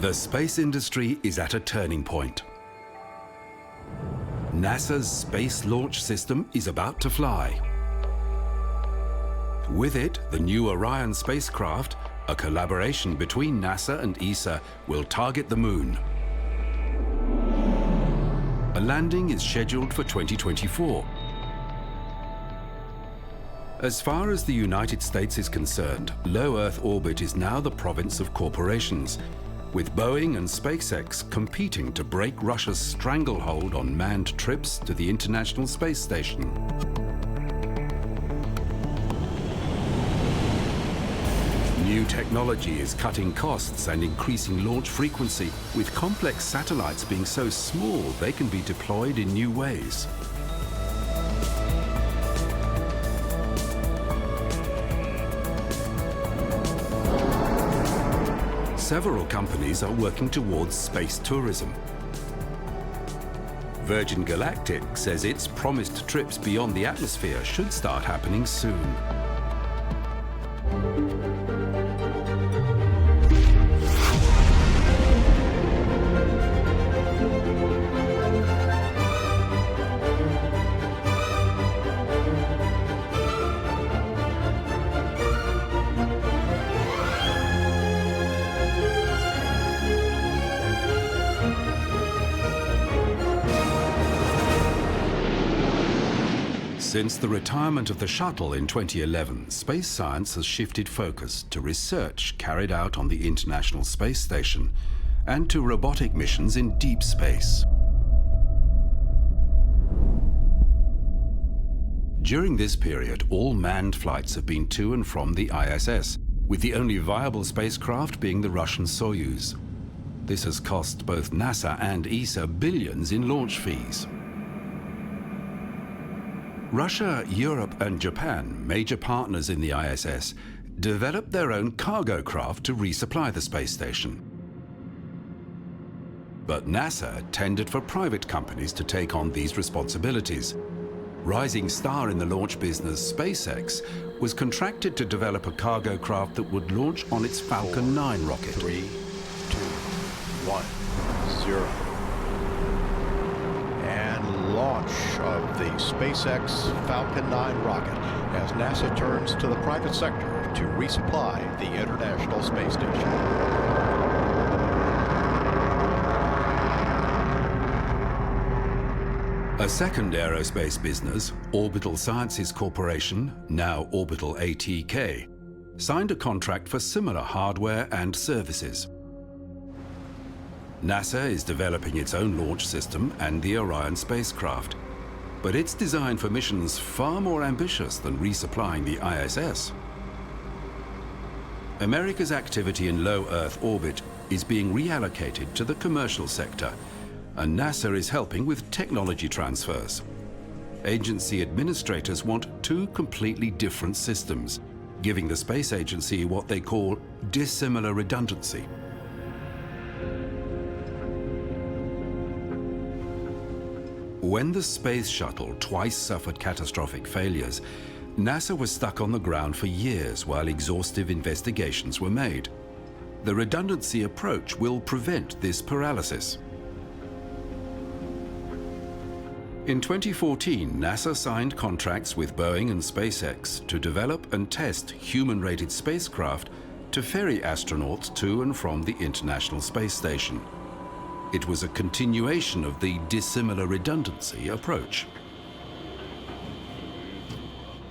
The space industry is at a turning point. NASA's Space Launch System is about to fly. With it, the new Orion spacecraft, a collaboration between NASA and ESA, will target the Moon. A landing is scheduled for 2024. As far as the United States is concerned, low Earth orbit is now the province of corporations, with Boeing and SpaceX competing to break Russia's stranglehold on manned trips to the International Space Station. New technology is cutting costs and increasing launch frequency, with complex satellites being so small they can be deployed in new ways. Several companies are working towards space tourism. Virgin Galactic says its promised trips beyond the atmosphere should start happening soon. Since the retirement of the shuttle in 2011, space science has shifted focus to research carried out on the International Space Station and to robotic missions in deep space. During this period, all manned flights have been to and from the ISS, with the only viable spacecraft being the Russian Soyuz. This has cost both NASA and ESA billions in launch fees. Russia, Europe and Japan, major partners in the ISS, developed their own cargo craft to resupply the space station. But NASA tendered for private companies to take on these responsibilities. Rising star in the launch business, SpaceX, was contracted to develop a cargo craft that would launch on its Falcon 9 rocket. 3, 2, 1, 0. And launch of the SpaceX Falcon 9 rocket as NASA turns to the private sector to resupply the International Space Station. A second aerospace business, Orbital Sciences Corporation, now Orbital ATK, signed a contract for similar hardware and services. NASA is developing its own launch system and the Orion spacecraft, but it's designed for missions far more ambitious than resupplying the ISS. America's activity in low Earth orbit is being reallocated to the commercial sector, and NASA is helping with technology transfers. Agency administrators want two completely different systems, giving the space agency what they call dissimilar redundancy. When the Space Shuttle twice suffered catastrophic failures, NASA was stuck on the ground for years while exhaustive investigations were made. The redundancy approach will prevent this paralysis. In 2014, NASA signed contracts with Boeing and SpaceX to develop and test human-rated spacecraft to ferry astronauts to and from the International Space Station. It was a continuation of the dissimilar redundancy approach.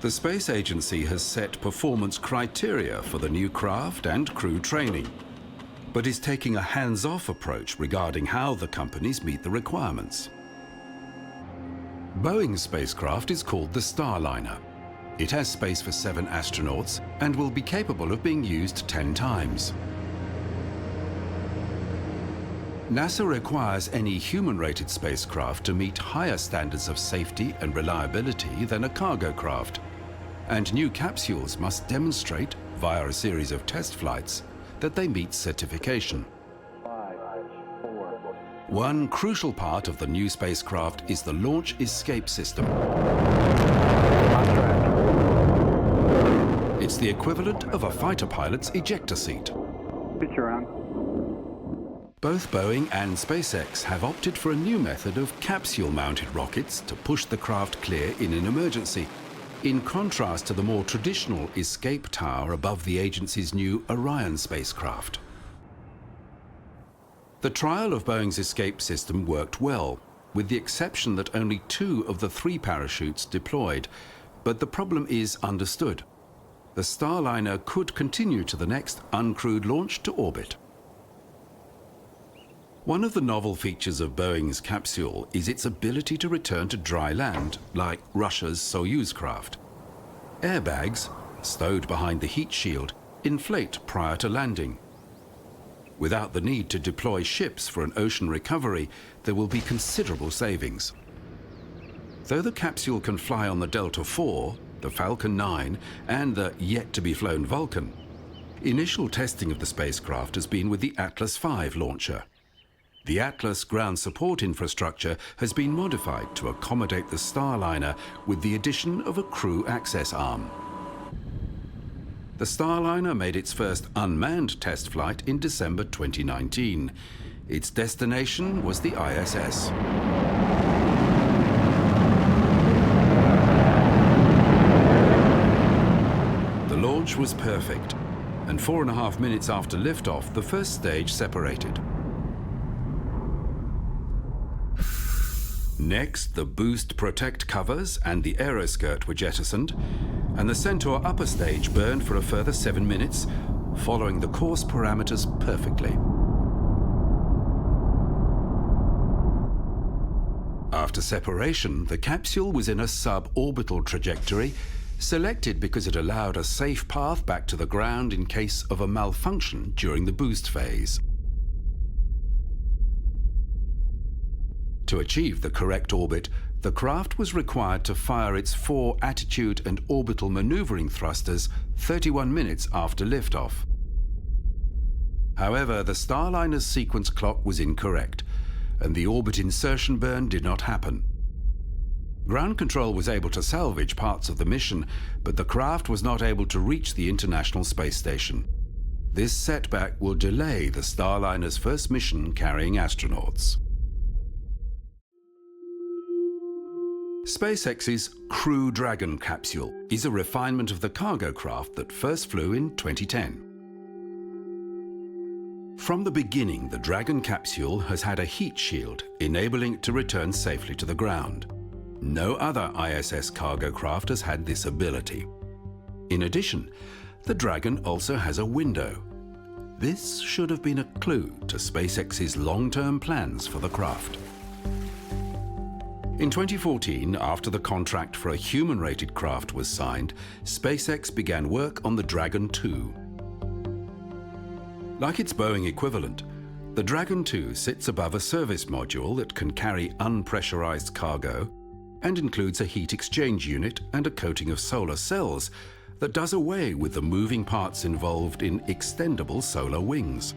The space agency has set performance criteria for the new craft and crew training, but is taking a hands-off approach regarding how the companies meet the requirements. Boeing's spacecraft is called the Starliner. It has space for 7 astronauts and will be capable of being used 10 times. NASA requires any human-rated spacecraft to meet higher standards of safety and reliability than a cargo craft, and new capsules must demonstrate, via a series of test flights, that they meet certification. 5, 4. One crucial part of the new spacecraft is the launch escape system. It's the equivalent of a fighter pilot's ejector seat. Picture on. Both Boeing and SpaceX have opted for a new method of capsule-mounted rockets to push the craft clear in an emergency, in contrast to the more traditional escape tower above the agency's new Orion spacecraft. The trial of Boeing's escape system worked well, with the exception that only 2 of the 3 parachutes deployed, but the problem is understood. The Starliner could continue to the next uncrewed launch to orbit. One of the novel features of Boeing's capsule is its ability to return to dry land, like Russia's Soyuz craft. Airbags, stowed behind the heat shield, inflate prior to landing. Without the need to deploy ships for an ocean recovery, there will be considerable savings. Though the capsule can fly on the Delta IV, the Falcon 9, and the yet-to-be-flown Vulcan, initial testing of the spacecraft has been with the Atlas V launcher. The Atlas ground support infrastructure has been modified to accommodate the Starliner with the addition of a crew access arm. The Starliner made its first unmanned test flight in December 2019. Its destination was the ISS. The launch was perfect, and 4.5 minutes after liftoff, the first stage separated. Next, the boost protect covers and the aeroskirt were jettisoned, and the Centaur upper stage burned for a further 7 minutes, following the course parameters perfectly. After separation, the capsule was in a suborbital trajectory, selected because it allowed a safe path back to the ground in case of a malfunction during the boost phase. To achieve the correct orbit, the craft was required to fire its 4 attitude and orbital maneuvering thrusters 31 minutes after liftoff. However, the Starliner's sequence clock was incorrect, and the orbit insertion burn did not happen. Ground control was able to salvage parts of the mission, but the craft was not able to reach the International Space Station. This setback will delay the Starliner's first mission carrying astronauts. SpaceX's Crew Dragon capsule is a refinement of the cargo craft that first flew in 2010. From the beginning, the Dragon capsule has had a heat shield, enabling it to return safely to the ground. No other ISS cargo craft has had this ability. In addition, the Dragon also has a window. This should have been a clue to SpaceX's long-term plans for the craft. In 2014, after the contract for a human-rated craft was signed, SpaceX began work on the Dragon II. Like its Boeing equivalent, the Dragon II sits above a service module that can carry unpressurized cargo and includes a heat exchange unit and a coating of solar cells that does away with the moving parts involved in extendable solar wings.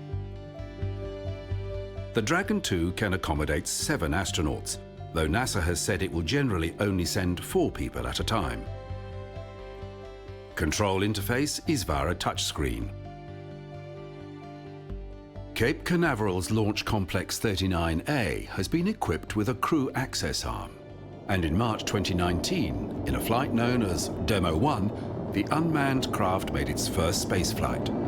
The Dragon II can accommodate 7 astronauts, though NASA has said it will generally only send 4 people at a time. Control interface is via a touchscreen. Cape Canaveral's Launch Complex 39A has been equipped with a crew access arm, and in March 2019, in a flight known as Demo 1, the unmanned craft made its first spaceflight.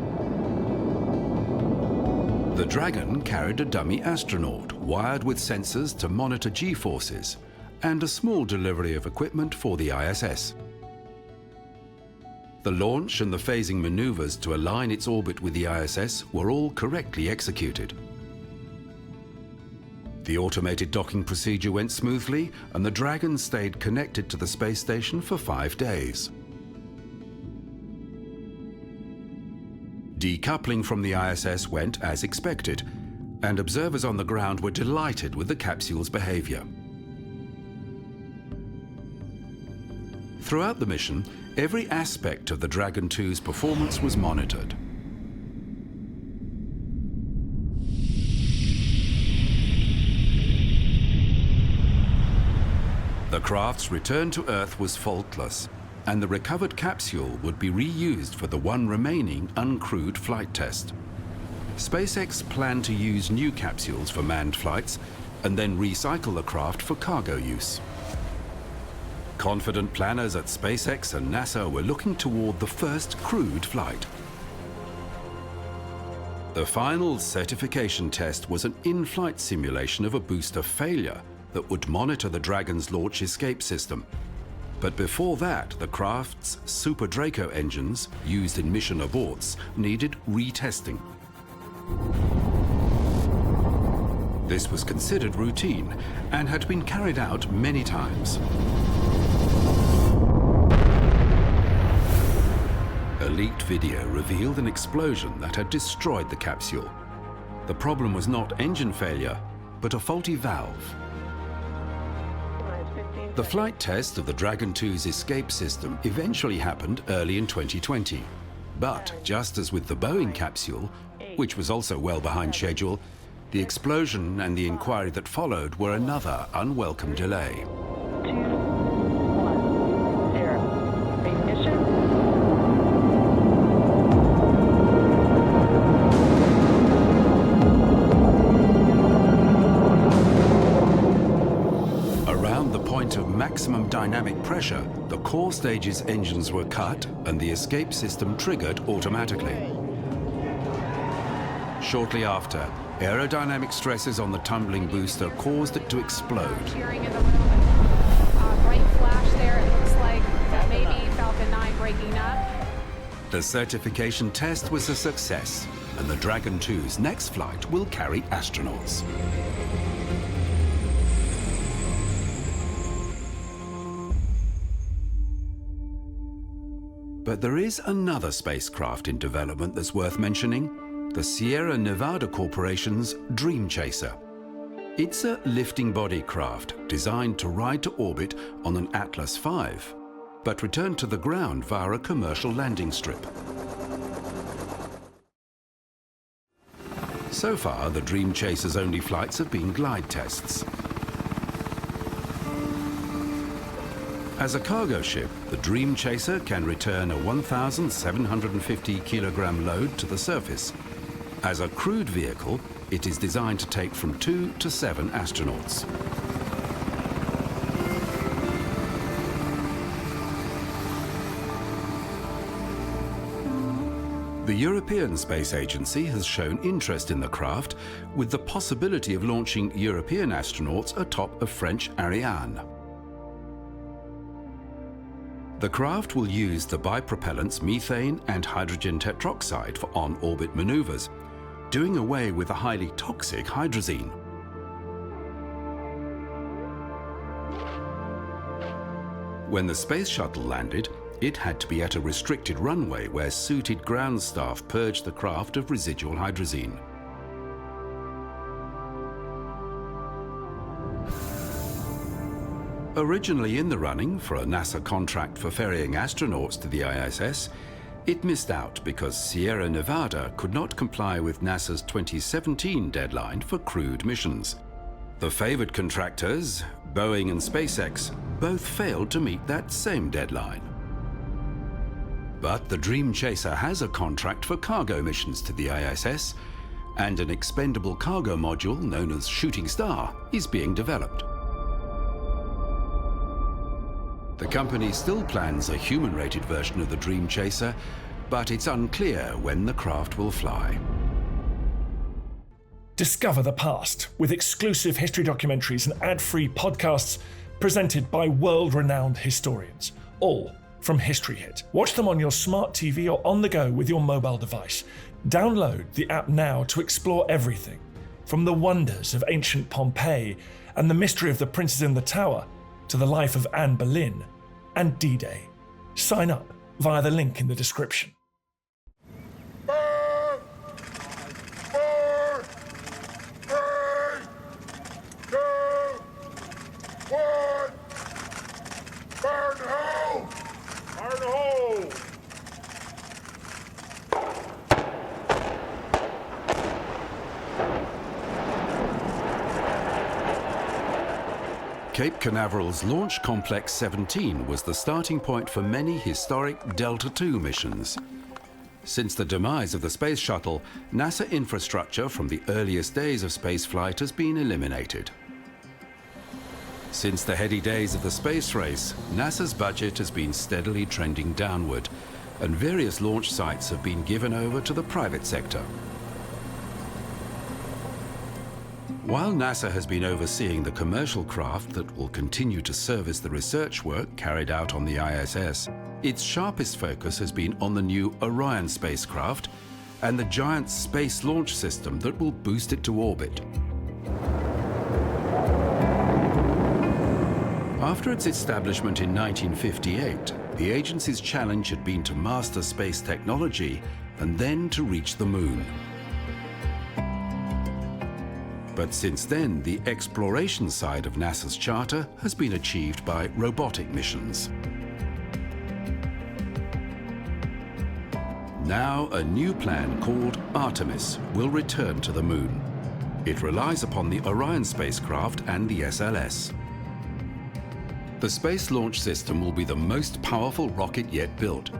The Dragon carried a dummy astronaut, wired with sensors to monitor G-forces, and a small delivery of equipment for the ISS. The launch and the phasing maneuvers to align its orbit with the ISS were all correctly executed. The automated docking procedure went smoothly, and the Dragon stayed connected to the space station for 5 days. Decoupling from the ISS went as expected, and observers on the ground were delighted with the capsule's behavior. Throughout the mission, every aspect of the Dragon II's performance was monitored. The craft's return to Earth was faultless, and the recovered capsule would be reused for the one remaining uncrewed flight test. SpaceX planned to use new capsules for manned flights and then recycle the craft for cargo use. Confident planners at SpaceX and NASA were looking toward the first crewed flight. The final certification test was an in-flight simulation of a booster failure that would monitor the Dragon's launch escape system. But before that, the craft's Super Draco engines, used in mission aborts, needed retesting. This was considered routine and had been carried out many times. A leaked video revealed an explosion that had destroyed the capsule. The problem was not engine failure, but a faulty valve. The flight test of the Dragon 2's escape system eventually happened early in 2020. But just as with the Boeing capsule, which was also well behind schedule, the explosion and the inquiry that followed were another unwelcome delay. 2, 1, 0. Ignition. Around the point of maximum dynamic pressure, the core stage's engines were cut and the escape system triggered automatically. Shortly after, aerodynamic stresses on the tumbling booster caused it to explode. Cheering in the room, and bright flash there. It looks like that maybe Falcon 9 breaking up. The certification test was a success, and the Dragon 2's next flight will carry astronauts. But there is another spacecraft in development that's worth mentioning. The Sierra Nevada Corporation's Dream Chaser. It's a lifting body craft designed to ride to orbit on an Atlas V, but return to the ground via a commercial landing strip. So far, the Dream Chaser's only flights have been glide tests. As a cargo ship, the Dream Chaser can return a 1,750 kilogram load to the surface. As a crewed vehicle, it is designed to take from 2 to 7 astronauts. The European Space Agency has shown interest in the craft, with the possibility of launching European astronauts atop of French Ariane. The craft will use the bipropellants methane and hydrogen tetroxide for on-orbit maneuvers, doing away with the highly toxic hydrazine. When the space shuttle landed, it had to be at a restricted runway where suited ground staff purged the craft of residual hydrazine. Originally in the running for a NASA contract for ferrying astronauts to the ISS, it missed out because Sierra Nevada could not comply with NASA's 2017 deadline for crewed missions. The favored contractors, Boeing and SpaceX, both failed to meet that same deadline. But the Dream Chaser has a contract for cargo missions to the ISS, and an expendable cargo module known as Shooting Star is being developed. The company still plans a human-rated version of the Dream Chaser, but it's unclear when the craft will fly. Discover the past with exclusive history documentaries and ad-free podcasts presented by world-renowned historians, all from History Hit. Watch them on your smart TV or on the go with your mobile device. Download the app now to explore everything, from the wonders of ancient Pompeii and the mystery of the princes in the tower, to the life of Anne Boleyn and D-Day. Sign up via the link in the description. 5, 4, 3, 2, 1. Burn hole! Burn hole! Cape Canaveral's Launch Complex 17 was the starting point for many historic Delta II missions. Since the demise of the space shuttle, NASA infrastructure from the earliest days of spaceflight has been eliminated. Since the heady days of the space race, NASA's budget has been steadily trending downward, and various launch sites have been given over to the private sector. While NASA has been overseeing the commercial craft that will continue to service the research work carried out on the ISS, its sharpest focus has been on the new Orion spacecraft and the giant space launch system that will boost it to orbit. After its establishment in 1958, the agency's challenge had been to master space technology and then to reach the moon. But since then, the exploration side of NASA's charter has been achieved by robotic missions. Now, a new plan called Artemis will return to the moon. It relies upon the Orion spacecraft and the SLS. The Space Launch System will be the most powerful rocket yet built.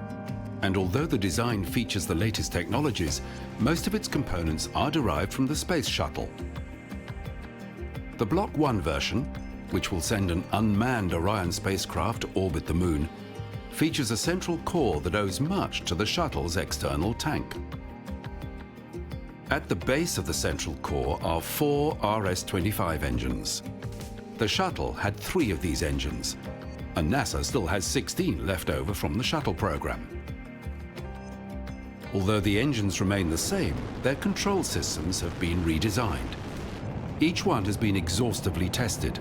And although the design features the latest technologies, most of its components are derived from the Space Shuttle. The Block 1 version, which will send an unmanned Orion spacecraft to orbit the moon, features a central core that owes much to the shuttle's external tank. At the base of the central core are 4 RS-25 engines. The shuttle had 3 of these engines, and NASA still has 16 left over from the shuttle program. Although the engines remain the same, their control systems have been redesigned. Each one has been exhaustively tested,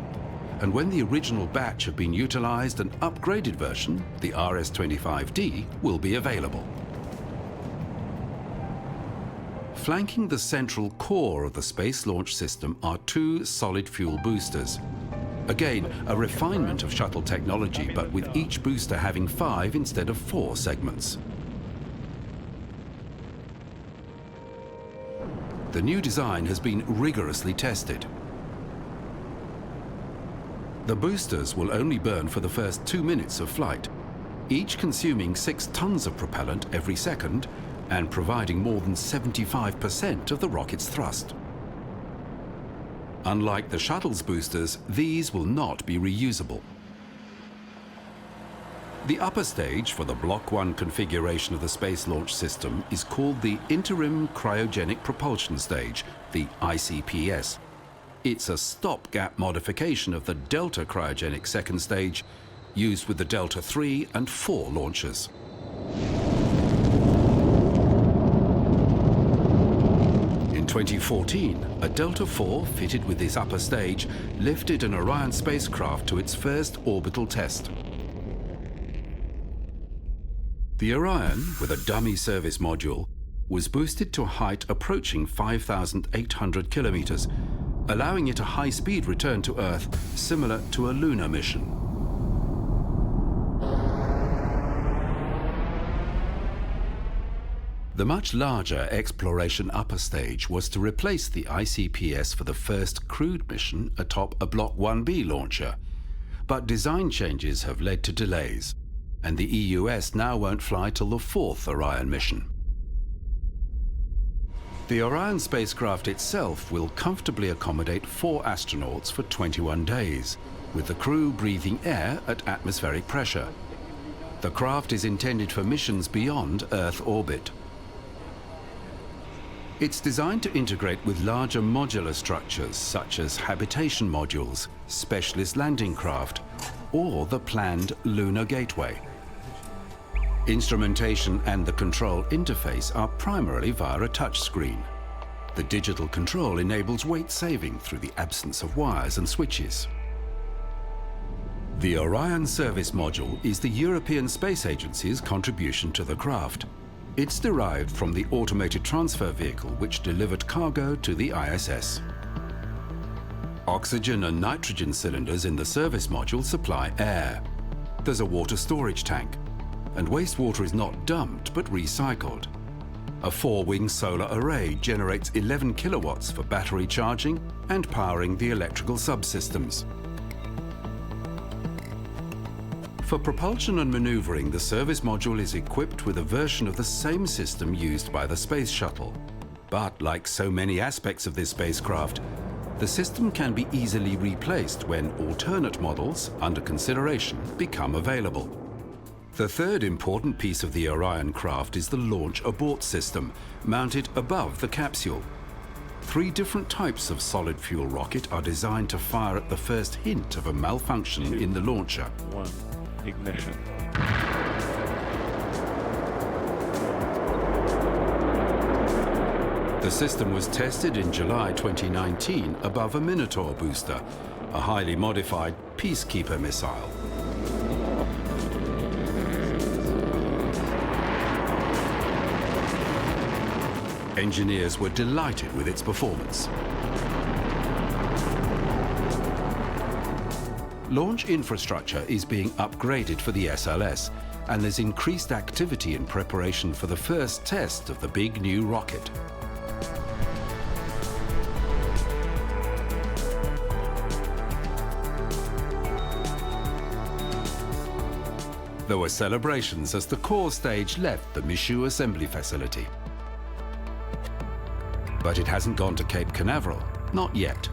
and when the original batch have been utilized, an upgraded version, the RS-25D, will be available. Flanking the central core of the Space Launch System are 2 solid fuel boosters. Again, a refinement of shuttle technology, but with each booster having 5 instead of 4 segments. The new design has been rigorously tested. The boosters will only burn for the first 2 minutes of flight, each consuming 6 tons of propellant every second and providing more than 75% of the rocket's thrust. Unlike the shuttle's boosters, these will not be reusable. The upper stage for the Block 1 configuration of the Space Launch System is called the Interim Cryogenic Propulsion Stage, the ICPS. It's a stopgap modification of the Delta Cryogenic Second Stage, used with the Delta 3 and 4 launchers. In 2014, a Delta 4 fitted with this upper stage lifted an Orion spacecraft to its first orbital test. The Orion, with a dummy service module, was boosted to a height approaching 5,800 kilometers, allowing it a high-speed return to Earth similar to a lunar mission. The much larger exploration upper stage was to replace the ICPS for the first crewed mission atop a Block 1B launcher, but design changes have led to delays, and the EUS now won't fly till the 4th Orion mission. The Orion spacecraft itself will comfortably accommodate 4 astronauts for 21 days, with the crew breathing air at atmospheric pressure. The craft is intended for missions beyond Earth orbit. It's designed to integrate with larger modular structures such as habitation modules, specialist landing craft, or the planned lunar gateway. Instrumentation and the control interface are primarily via a touchscreen. The digital control enables weight saving through the absence of wires and switches. The Orion Service Module is the European Space Agency's contribution to the craft. It's derived from the automated transfer vehicle which delivered cargo to the ISS. Oxygen and nitrogen cylinders in the service module supply air. There's a water storage tank, and wastewater is not dumped but recycled. A 4-wing solar array generates 11 kilowatts for battery charging and powering the electrical subsystems. For propulsion and maneuvering, the service module is equipped with a version of the same system used by the Space Shuttle. But like so many aspects of this spacecraft, the system can be easily replaced when alternate models under consideration become available. The third important piece of the Orion craft is the launch abort system, mounted above the capsule. 3 different types of solid fuel rocket are designed to fire at the first hint of a malfunction in the launcher. 1. Ignition. The system was tested in July 2019 above a Minotaur booster, a highly modified Peacekeeper missile. Engineers were delighted with its performance. Launch infrastructure is being upgraded for the SLS, and there's increased activity in preparation for the first test of the big new rocket. There were celebrations as the core stage left the Michoud assembly facility. But it hasn't gone to Cape Canaveral, not yet.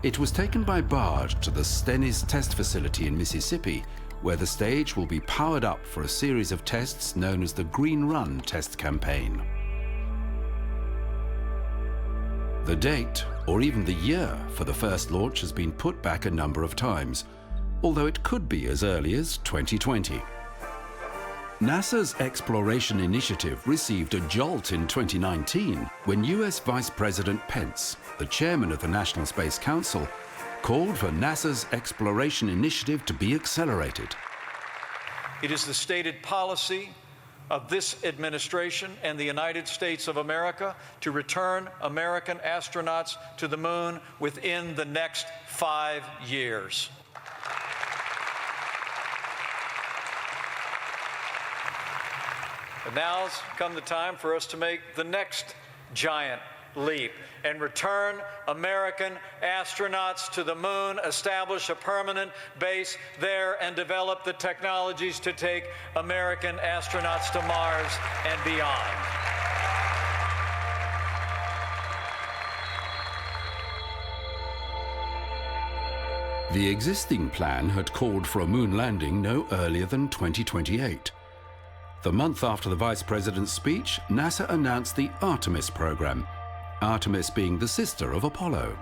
It was taken by barge to the Stennis test facility in Mississippi, where the stage will be powered up for a series of tests known as the Green Run test campaign. The date, or even the year, for the first launch has been put back a number of times, although it could be as early as 2020. NASA's Exploration Initiative received a jolt in 2019 when US Vice President Pence, the chairman of the National Space Council, called for NASA's Exploration Initiative to be accelerated. It is the stated policy of this administration and the United States of America to return American astronauts to the moon within the next 5 years. And now's come the time for us to make the next giant leap and return American astronauts to the moon, establish a permanent base there, and develop the technologies to take American astronauts to Mars and beyond. The existing plan had called for a moon landing no earlier than 2028. The month after the Vice President's speech, NASA announced the Artemis program, Artemis being the sister of Apollo.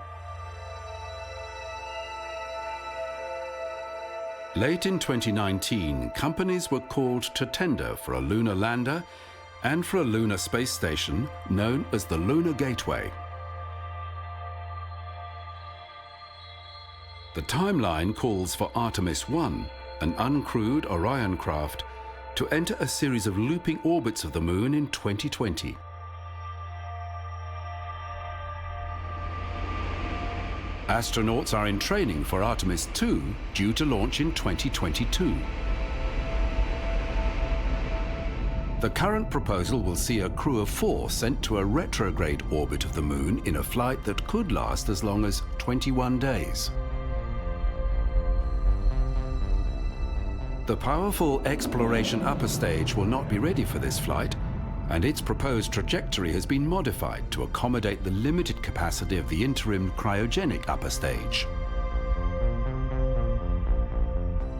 Late in 2019, companies were called to tender for a lunar lander and for a lunar space station known as the Lunar Gateway. The timeline calls for Artemis I, an uncrewed Orion craft, to enter a series of looping orbits of the moon in 2020. Astronauts are in training for Artemis II, due to launch in 2022. The current proposal will see a crew of 4 sent to a retrograde orbit of the moon in a flight that could last as long as 21 days. The powerful exploration upper stage will not be ready for this flight, and its proposed trajectory has been modified to accommodate the limited capacity of the interim cryogenic upper stage.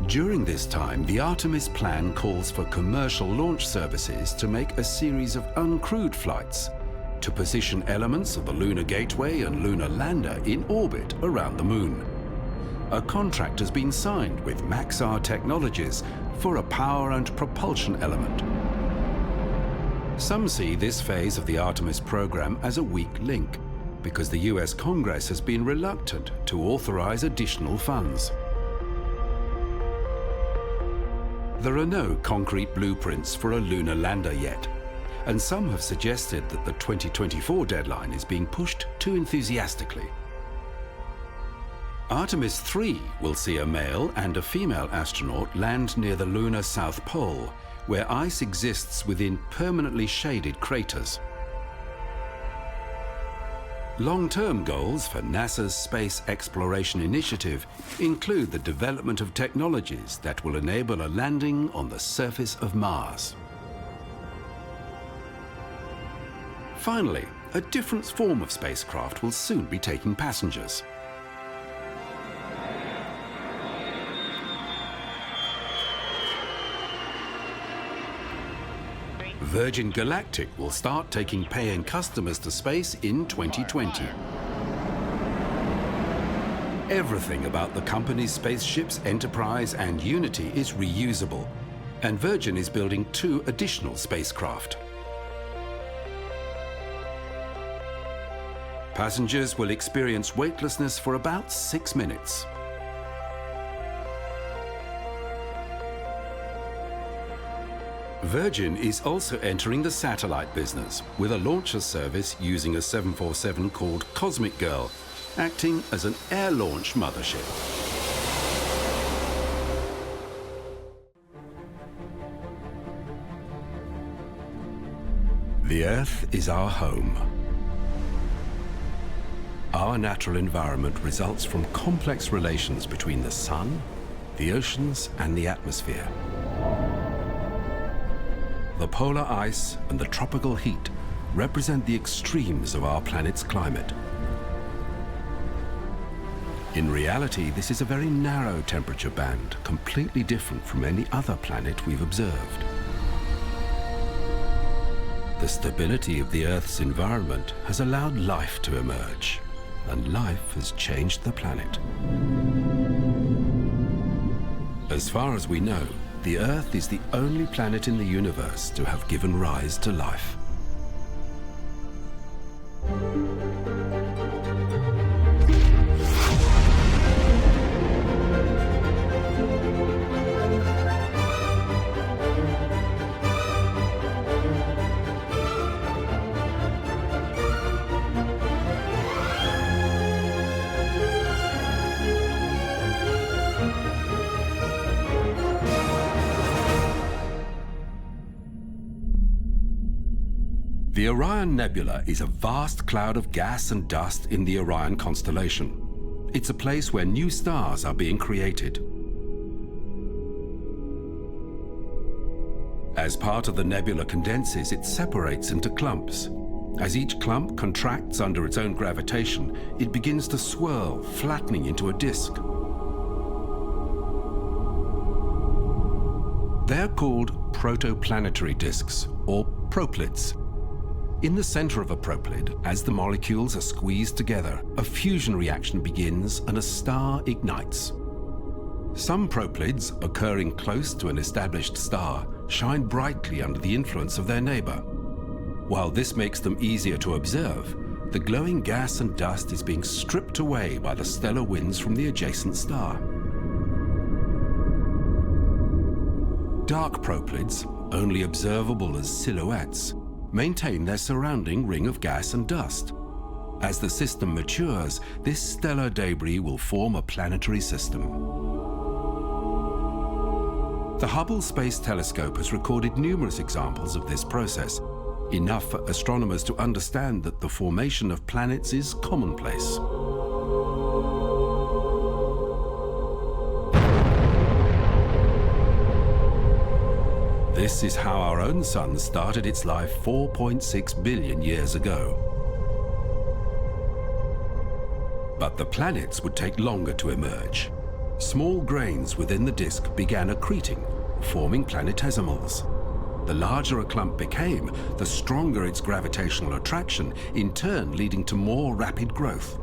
During this time, the Artemis plan calls for commercial launch services to make a series of uncrewed flights to position elements of the Lunar Gateway and Lunar Lander in orbit around the moon. A contract has been signed with Maxar Technologies for a power and propulsion element. Some see this phase of the Artemis program as a weak link, because the US Congress has been reluctant to authorize additional funds. There are no concrete blueprints for a lunar lander yet, and some have suggested that the 2024 deadline is being pushed too enthusiastically. Artemis III will see a male and a female astronaut land near the lunar South Pole, where ice exists within permanently shaded craters. Long-term goals for NASA's Space Exploration Initiative include the development of technologies that will enable a landing on the surface of Mars. Finally, a different form of spacecraft will soon be taking passengers. Virgin Galactic will start taking paying customers to space in 2020. Everything about the company's spaceships, Enterprise and Unity, is reusable, and Virgin is building 2 additional spacecraft. Passengers will experience weightlessness for about 6 minutes. Virgin is also entering the satellite business with a launcher service using a 747 called Cosmic Girl, acting as an air launch mothership. The Earth is our home. Our natural environment results from complex relations between the sun, the oceans, and the atmosphere. The polar ice and the tropical heat represent the extremes of our planet's climate. In reality, this is a very narrow temperature band, completely different from any other planet we've observed. The stability of the Earth's environment has allowed life to emerge, and life has changed the planet. As far as we know, the Earth is the only planet in the universe to have given rise to life. The Orion Nebula is a vast cloud of gas and dust in the Orion constellation. It's a place where new stars are being created. As part of the nebula condenses, it separates into clumps. As each clump contracts under its own gravitation, it begins to swirl, flattening into a disk. They're called protoplanetary disks, or proplyds. In the center of a proplyd, as the molecules are squeezed together, a fusion reaction begins and a star ignites. Some proplyds, occurring close to an established star, shine brightly under the influence of their neighbor. While this makes them easier to observe, the glowing gas and dust is being stripped away by the stellar winds from the adjacent star. Dark proplyds, only observable as silhouettes, maintain their surrounding ring of gas and dust. As the system matures, this stellar debris will form a planetary system. The Hubble Space Telescope has recorded numerous examples of this process, enough for astronomers to understand that the formation of planets is commonplace. This is how our own sun started its life 4.6 billion years ago. But the planets would take longer to emerge. Small grains within the disk began accreting, forming planetesimals. The larger a clump became, the stronger its gravitational attraction, in turn leading to more rapid growth.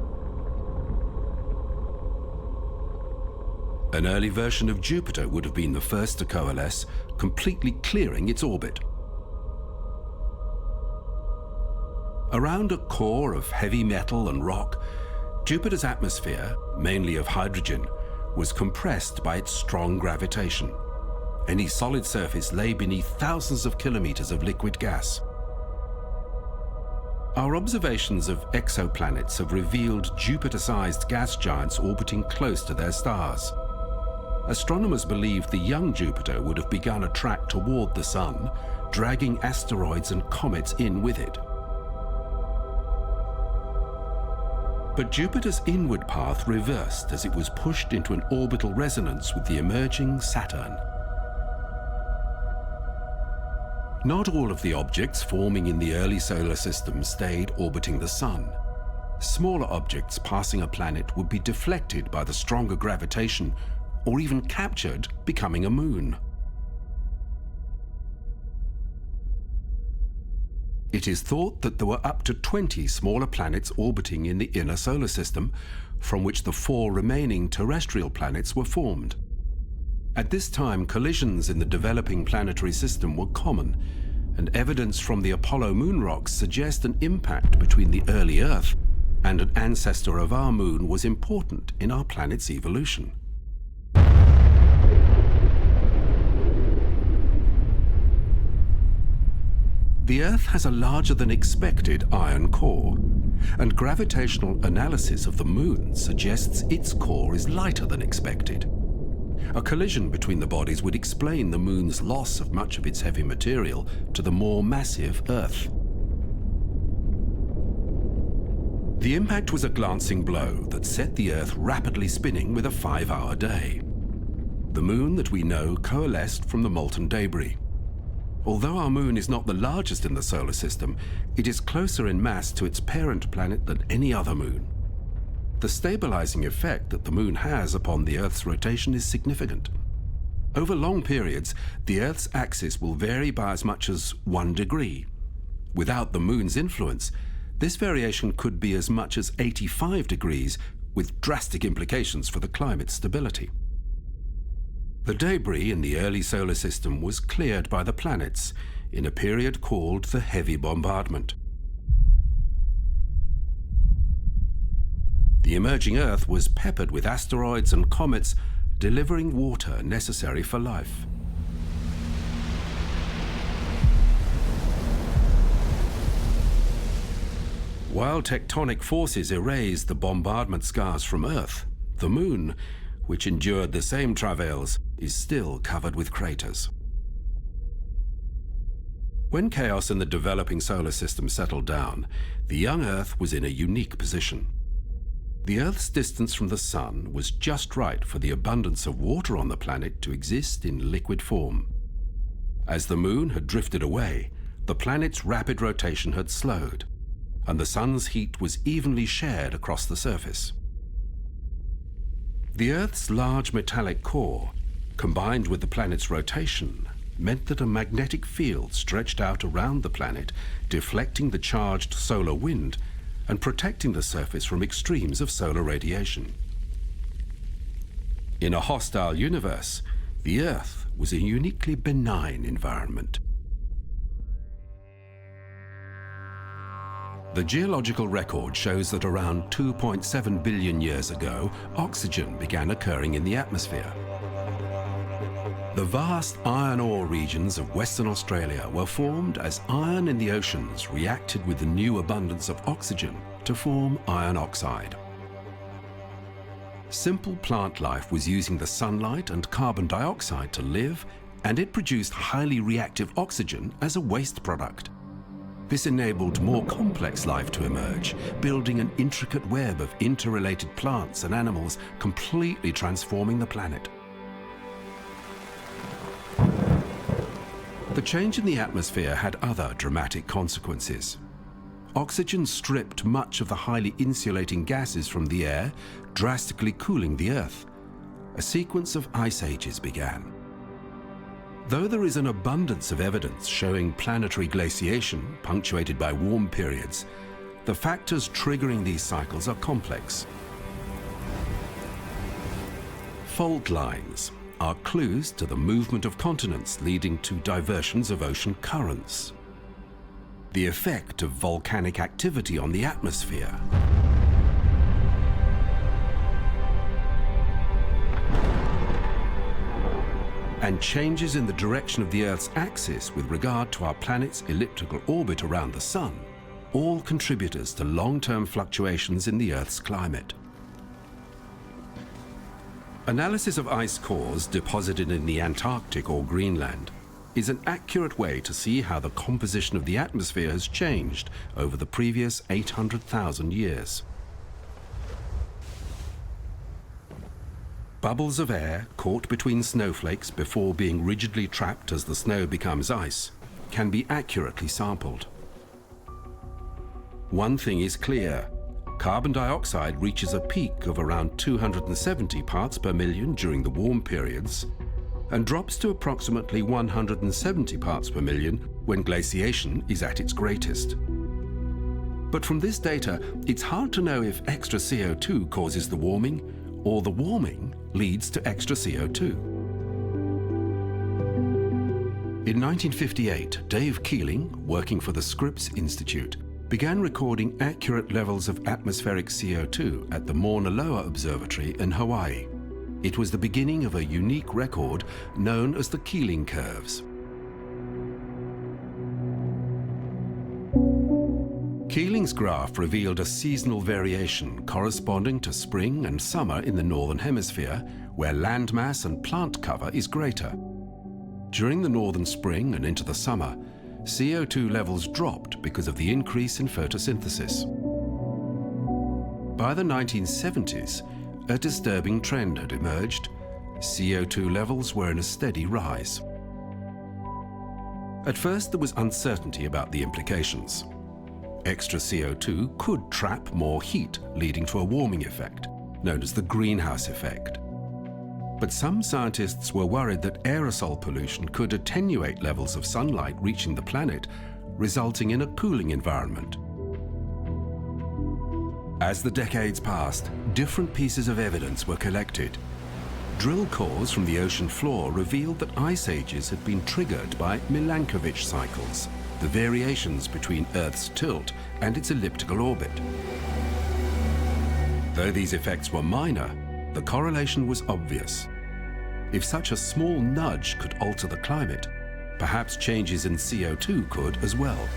An early version of Jupiter would have been the first to coalesce, completely clearing its orbit. Around a core of heavy metal and rock, Jupiter's atmosphere, mainly of hydrogen, was compressed by its strong gravitation. Any solid surface lay beneath thousands of kilometers of liquid gas. Our observations of exoplanets have revealed Jupiter-sized gas giants orbiting close to their stars. Astronomers believe the young Jupiter would have begun a track toward the Sun, dragging asteroids and comets in with it. But Jupiter's inward path reversed as it was pushed into an orbital resonance with the emerging Saturn. Not all of the objects forming in the early solar system stayed orbiting the Sun. Smaller objects passing a planet would be deflected by the stronger gravitation, or even captured, becoming a moon. It is thought that there were up to 20 smaller planets orbiting in the inner solar system, from which the 4 remaining terrestrial planets were formed. At this time, collisions in the developing planetary system were common, and evidence from the Apollo moon rocks suggest an impact between the early Earth and an ancestor of our moon was important in our planet's evolution. The Earth has a larger than expected iron core, and gravitational analysis of the moon suggests its core is lighter than expected. A collision between the bodies would explain the moon's loss of much of its heavy material to the more massive Earth. The impact was a glancing blow that set the Earth rapidly spinning with a 5-hour day. The moon that we know coalesced from the molten debris. Although our moon is not the largest in the solar system, it is closer in mass to its parent planet than any other moon. The stabilizing effect that the moon has upon the Earth's rotation is significant. Over long periods, the Earth's axis will vary by as much as 1 degree. Without the moon's influence, this variation could be as much as 85 degrees, with drastic implications for the climate's stability. The debris in the early solar system was cleared by the planets in a period called the Heavy Bombardment. The emerging Earth was peppered with asteroids and comets, delivering water necessary for life. While tectonic forces erased the bombardment scars from Earth, the Moon, which endured the same travails, is still covered with craters. When chaos in the developing solar system settled down, the young Earth was in a unique position. The Earth's distance from the Sun was just right for the abundance of water on the planet to exist in liquid form. As the Moon had drifted away, the planet's rapid rotation had slowed, and the Sun's heat was evenly shared across the surface. The Earth's large metallic core, combined with the planet's rotation, meant that a magnetic field stretched out around the planet, deflecting the charged solar wind and protecting the surface from extremes of solar radiation. In a hostile universe, the Earth was a uniquely benign environment. The geological record shows that around 2.7 billion years ago, oxygen began occurring in the atmosphere. The vast iron ore regions of Western Australia were formed as iron in the oceans reacted with the new abundance of oxygen to form iron oxide. Simple plant life was using the sunlight and carbon dioxide to live, and it produced highly reactive oxygen as a waste product. This enabled more complex life to emerge, building an intricate web of interrelated plants and animals, completely transforming the planet. The change in the atmosphere had other dramatic consequences. Oxygen stripped much of the highly insulating gases from the air, drastically cooling the Earth. A sequence of ice ages began. Though there is an abundance of evidence showing planetary glaciation, punctuated by warm periods, the factors triggering these cycles are complex. Fault lines are clues to the movement of continents, leading to diversions of ocean currents. The effect of volcanic activity on the atmosphere. And changes in the direction of the Earth's axis with regard to our planet's elliptical orbit around the Sun, all contributors to long-term fluctuations in the Earth's climate. Analysis of ice cores deposited in the Antarctic or Greenland is an accurate way to see how the composition of the atmosphere has changed over the previous 800,000 years. bubbles of air caught between snowflakes before being rigidly trapped as the snow becomes ice, can be accurately sampled. One thing is clear. Carbon dioxide reaches a peak of around 270 parts per million during the warm periods and drops to approximately 170 parts per million when glaciation is at its greatest. But from this data, it's hard to know if extra CO2 causes the warming or the warming leads to extra CO2. In 1958, Dave Keeling, working for the Scripps Institute, began recording accurate levels of atmospheric CO2 at the Mauna Loa Observatory in Hawaii. It was the beginning of a unique record known as the Keeling curves. Keeling's graph revealed a seasonal variation corresponding to spring and summer in the northern hemisphere, where landmass and plant cover is greater. During the northern spring and into the summer, CO2 levels dropped because of the increase in photosynthesis. By the 1970s, a disturbing trend had emerged. CO2 levels were in a steady rise. At first, there was uncertainty about the implications. Extra CO2 could trap more heat, leading to a warming effect, known as the greenhouse effect. But some scientists were worried that aerosol pollution could attenuate levels of sunlight reaching the planet, resulting in a cooling environment. As the decades passed, different pieces of evidence were collected. Drill cores from the ocean floor revealed that ice ages had been triggered by Milankovitch cycles, the variations between Earth's tilt and its elliptical orbit. Though these effects were minor, the correlation was obvious. If such a small nudge could alter the climate, perhaps changes in CO2 could as well.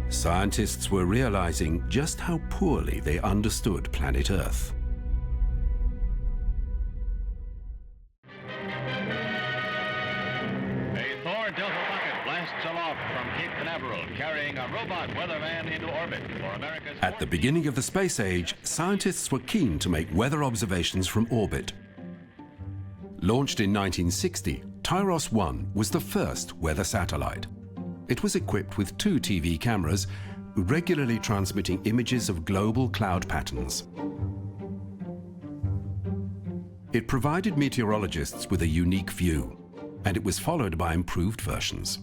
Scientists were realizing just how poorly they understood planet Earth. A Thor Delta rocket blasts aloft from Cape Canaveral, carrying a robot weatherman into orbit for America's... At the beginning of the space age, scientists were keen to make weather observations from orbit. Launched in 1960, Tyros 1 was the first weather satellite. It was equipped with 2 TV cameras, regularly transmitting images of global cloud patterns. It provided meteorologists with a unique view, and it was followed by improved versions.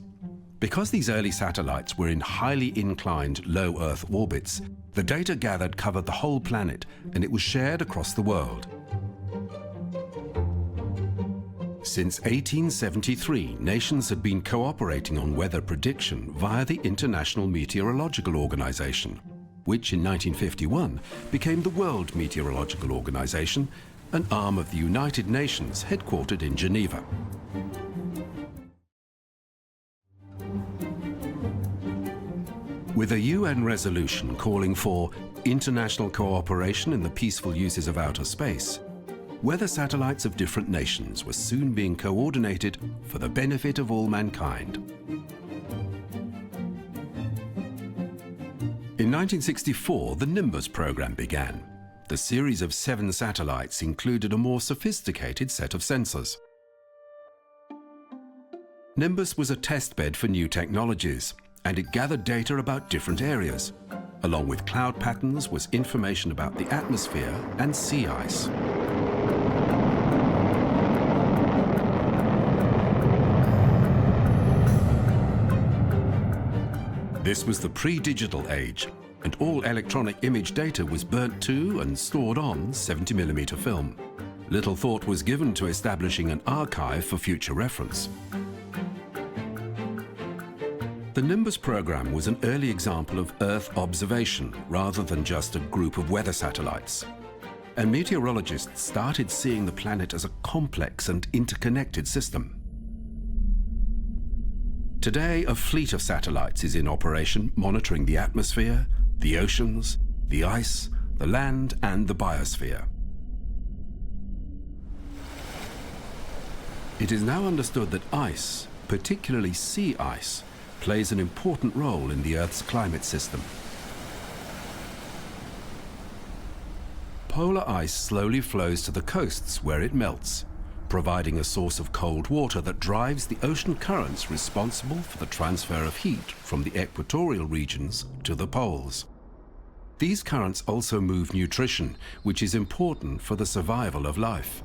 Because these early satellites were in highly inclined low Earth orbits, the data gathered covered the whole planet, and it was shared across the world. Since 1873, nations had been cooperating on weather prediction via the International Meteorological Organization, which in 1951 became the World Meteorological Organization, an arm of the United Nations headquartered in Geneva. With a UN resolution calling for international cooperation in the peaceful uses of outer space, weather satellites of different nations were soon being coordinated for the benefit of all mankind. In 1964, the Nimbus program began. The series of 7 satellites included a more sophisticated set of sensors. Nimbus was a testbed for new technologies, and it gathered data about different areas. Along with cloud patterns was information about the atmosphere and sea ice. This was the pre-digital age, and all electronic image data was burnt to and stored on 70mm film. Little thought was given to establishing an archive for future reference. The Nimbus program was an early example of Earth observation rather than just a group of weather satellites. And meteorologists started seeing the planet as a complex and interconnected system. Today, a fleet of satellites is in operation, monitoring the atmosphere, the oceans, the ice, the land, and the biosphere. It is now understood that ice, particularly sea ice, plays an important role in the Earth's climate system. polar ice slowly flows to the coasts where it melts, providing a source of cold water that drives the ocean currents responsible for the transfer of heat from the equatorial regions to the poles. These currents also move nutrition, which is important for the survival of life.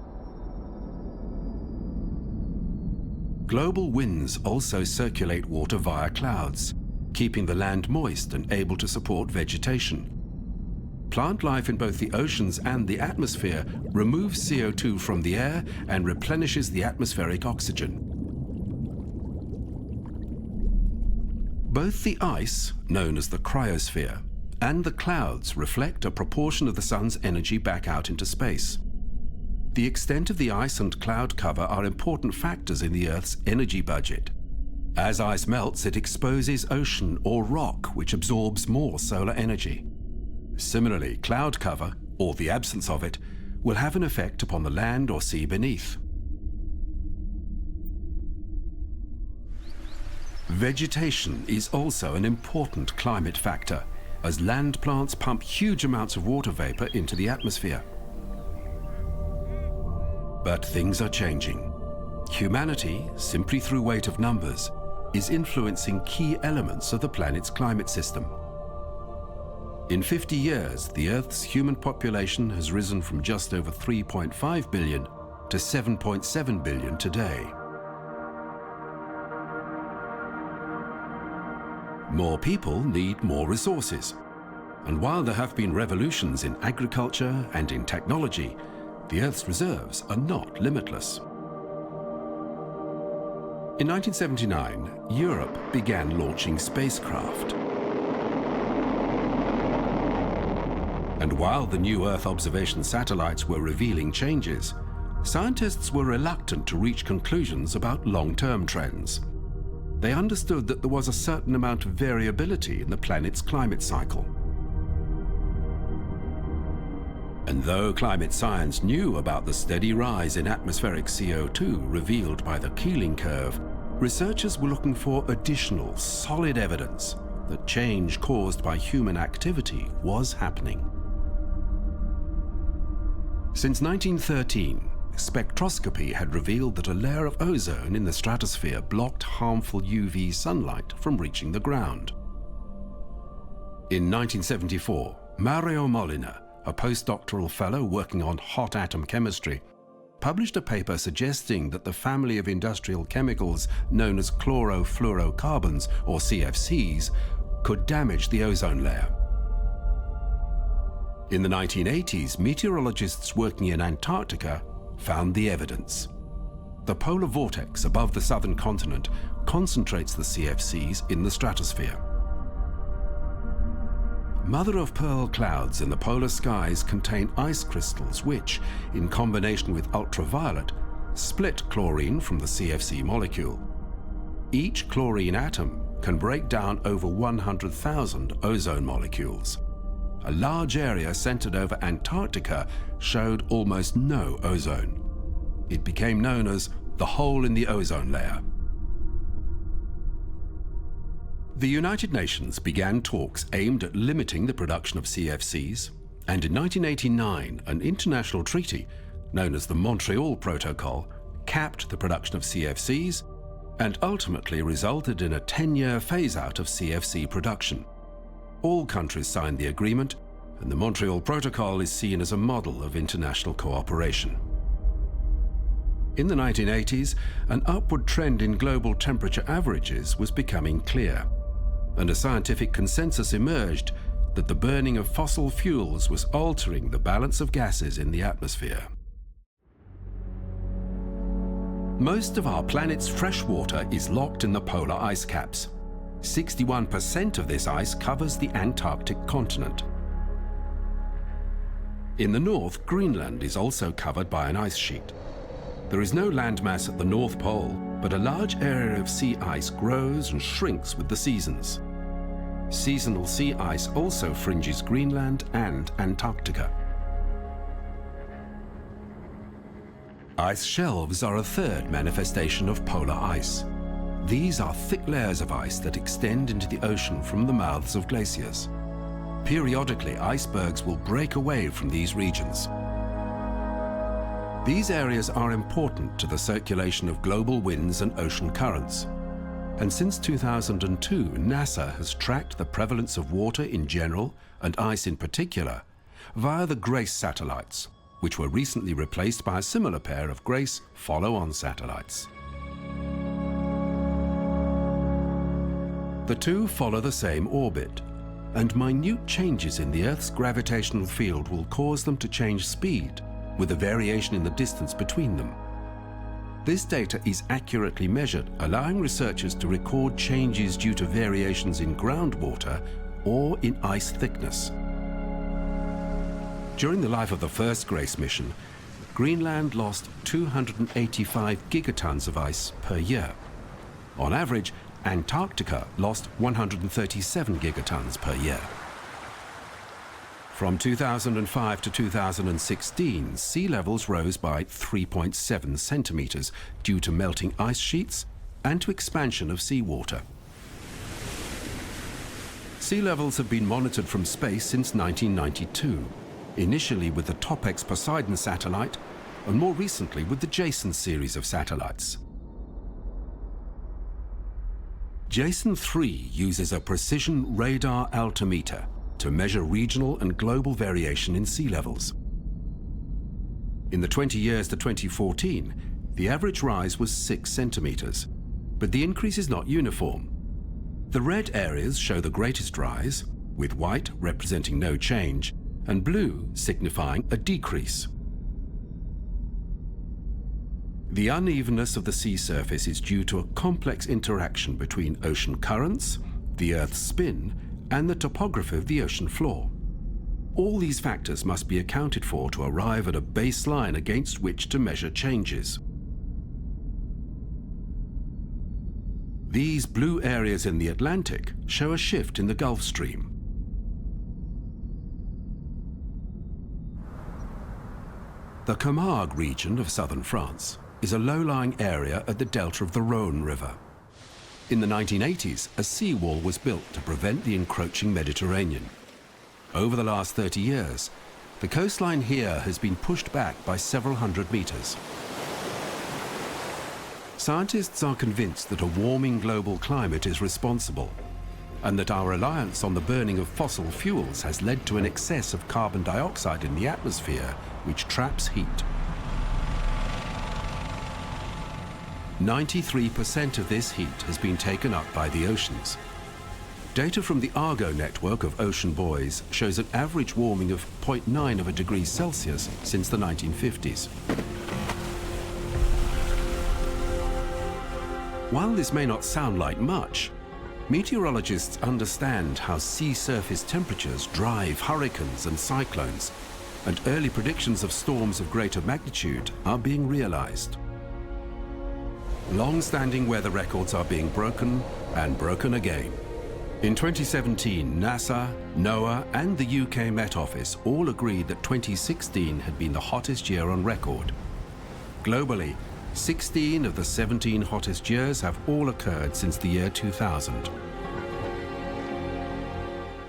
Global winds also circulate water via clouds, keeping the land moist and able to support vegetation. Plant life in both the oceans and the atmosphere removes CO2 from the air and replenishes the atmospheric oxygen. Both the ice, known as the cryosphere, and the clouds reflect a proportion of the sun's energy back out into space. The extent of the ice and cloud cover are important factors in the Earth's energy budget. As ice melts, it exposes ocean or rock, which absorbs more solar energy. Similarly, cloud cover, or the absence of it, will have an effect upon the land or sea beneath. Vegetation is also an important climate factor, as land plants pump huge amounts of water vapor into the atmosphere. But things are changing. Humanity, simply through weight of numbers, is influencing key elements of the planet's climate system. In 50 years, the Earth's human population has risen from just over 3.5 billion to 7.7 billion today. More people need more resources. And while there have been revolutions in agriculture and in technology, the Earth's reserves are not limitless. In 1979, Europe began launching spacecraft. And while the new Earth observation satellites were revealing changes, scientists were reluctant to reach conclusions about long-term trends. They understood that there was a certain amount of variability in the planet's climate cycle. And though climate science knew about the steady rise in atmospheric CO2 revealed by the Keeling curve, researchers were looking for additional, solid evidence that change caused by human activity was happening. Since 1913, spectroscopy had revealed that a layer of ozone in the stratosphere blocked harmful UV sunlight from reaching the ground. In 1974, Mario Molina, a postdoctoral fellow working on hot atom chemistry, published a paper suggesting that the family of industrial chemicals known as chlorofluorocarbons, or CFCs, could damage the ozone layer. In the 1980s, meteorologists working in Antarctica found the evidence. The polar vortex above the southern continent concentrates the CFCs in the stratosphere. Mother-of-pearl clouds in the polar skies contain ice crystals which, in combination with ultraviolet, split chlorine from the CFC molecule. Each chlorine atom can break down over 100,000 ozone molecules. A large area centered over Antarctica showed almost no ozone. It became known as the hole in the ozone layer. The United Nations began talks aimed at limiting the production of CFCs, and in 1989, an international treaty, known as the Montreal Protocol, capped the production of CFCs and ultimately resulted in a 10-year phase-out of CFC production. All countries signed the agreement, and the Montreal Protocol is seen as a model of international cooperation. In the 1980s, an upward trend in global temperature averages was becoming clear, and a scientific consensus emerged that the burning of fossil fuels was altering the balance of gases in the atmosphere. Most of our planet's fresh water is locked in the polar ice caps. 61% of this ice covers the Antarctic continent. In the north, Greenland is also covered by an ice sheet. There is no landmass at the North Pole, but a large area of sea ice grows and shrinks with the seasons. Seasonal sea ice also fringes Greenland and Antarctica. Ice shelves are a third manifestation of polar ice. These are thick layers of ice that extend into the ocean from the mouths of glaciers. periodically icebergs will break away from these regions. These areas are important to the circulation of global winds and ocean currents. And since 2002, NASA has tracked the prevalence of water in general and ice in particular via the GRACE satellites, which were recently replaced by a similar pair of GRACE follow-on satellites. The two follow the same orbit, and minute changes in the Earth's gravitational field will cause them to change speed, with a variation in the distance between them. This data is accurately measured, allowing researchers to record changes due to variations in groundwater or in ice thickness. During the life of the first GRACE mission, Greenland lost 285 gigatons of ice per year. On average, Antarctica lost 137 gigatons per year. From 2005 to 2016, sea levels rose by 3.7 centimeters due to melting ice sheets and to expansion of seawater. Sea levels have been monitored from space since 1992, initially with the TOPEX Poseidon satellite, and more recently with the JASON series of satellites. JASON 3 uses a precision radar altimeter to measure regional and global variation in sea levels. In the 20 years to 2014, the average rise was 6 centimeters, but the increase is not uniform. The red areas show the greatest rise, with white representing no change, and blue signifying a decrease. The unevenness of the sea surface is due to a complex interaction between ocean currents, the Earth's spin, and the topography of the ocean floor. All these factors must be accounted for to arrive at a baseline against which to measure changes. These blue areas in the Atlantic show a shift in the Gulf Stream. The Camargue region of southern France is a low-lying area at the delta of the Rhône River. In the 1980s, a seawall was built to prevent the encroaching Mediterranean. Over the last 30 years, the coastline here has been pushed back by several hundred meters. Scientists are convinced that a warming global climate is responsible, and that our reliance on the burning of fossil fuels has led to an excess of carbon dioxide in the atmosphere, which traps heat. 93% of this heat has been taken up by the oceans. Data from the Argo network of ocean buoys shows an average warming of 0.9 of a degree Celsius since the 1950s. While this may not sound like much, meteorologists understand how sea surface temperatures drive hurricanes and cyclones, and early predictions of storms of greater magnitude are being realized. Long-standing weather records are being broken and broken again. In 2017, NASA, NOAA, and the UK Met Office all agreed that 2016 had been the hottest year on record. Globally, 16 of the 17 hottest years have all occurred since the year 2000.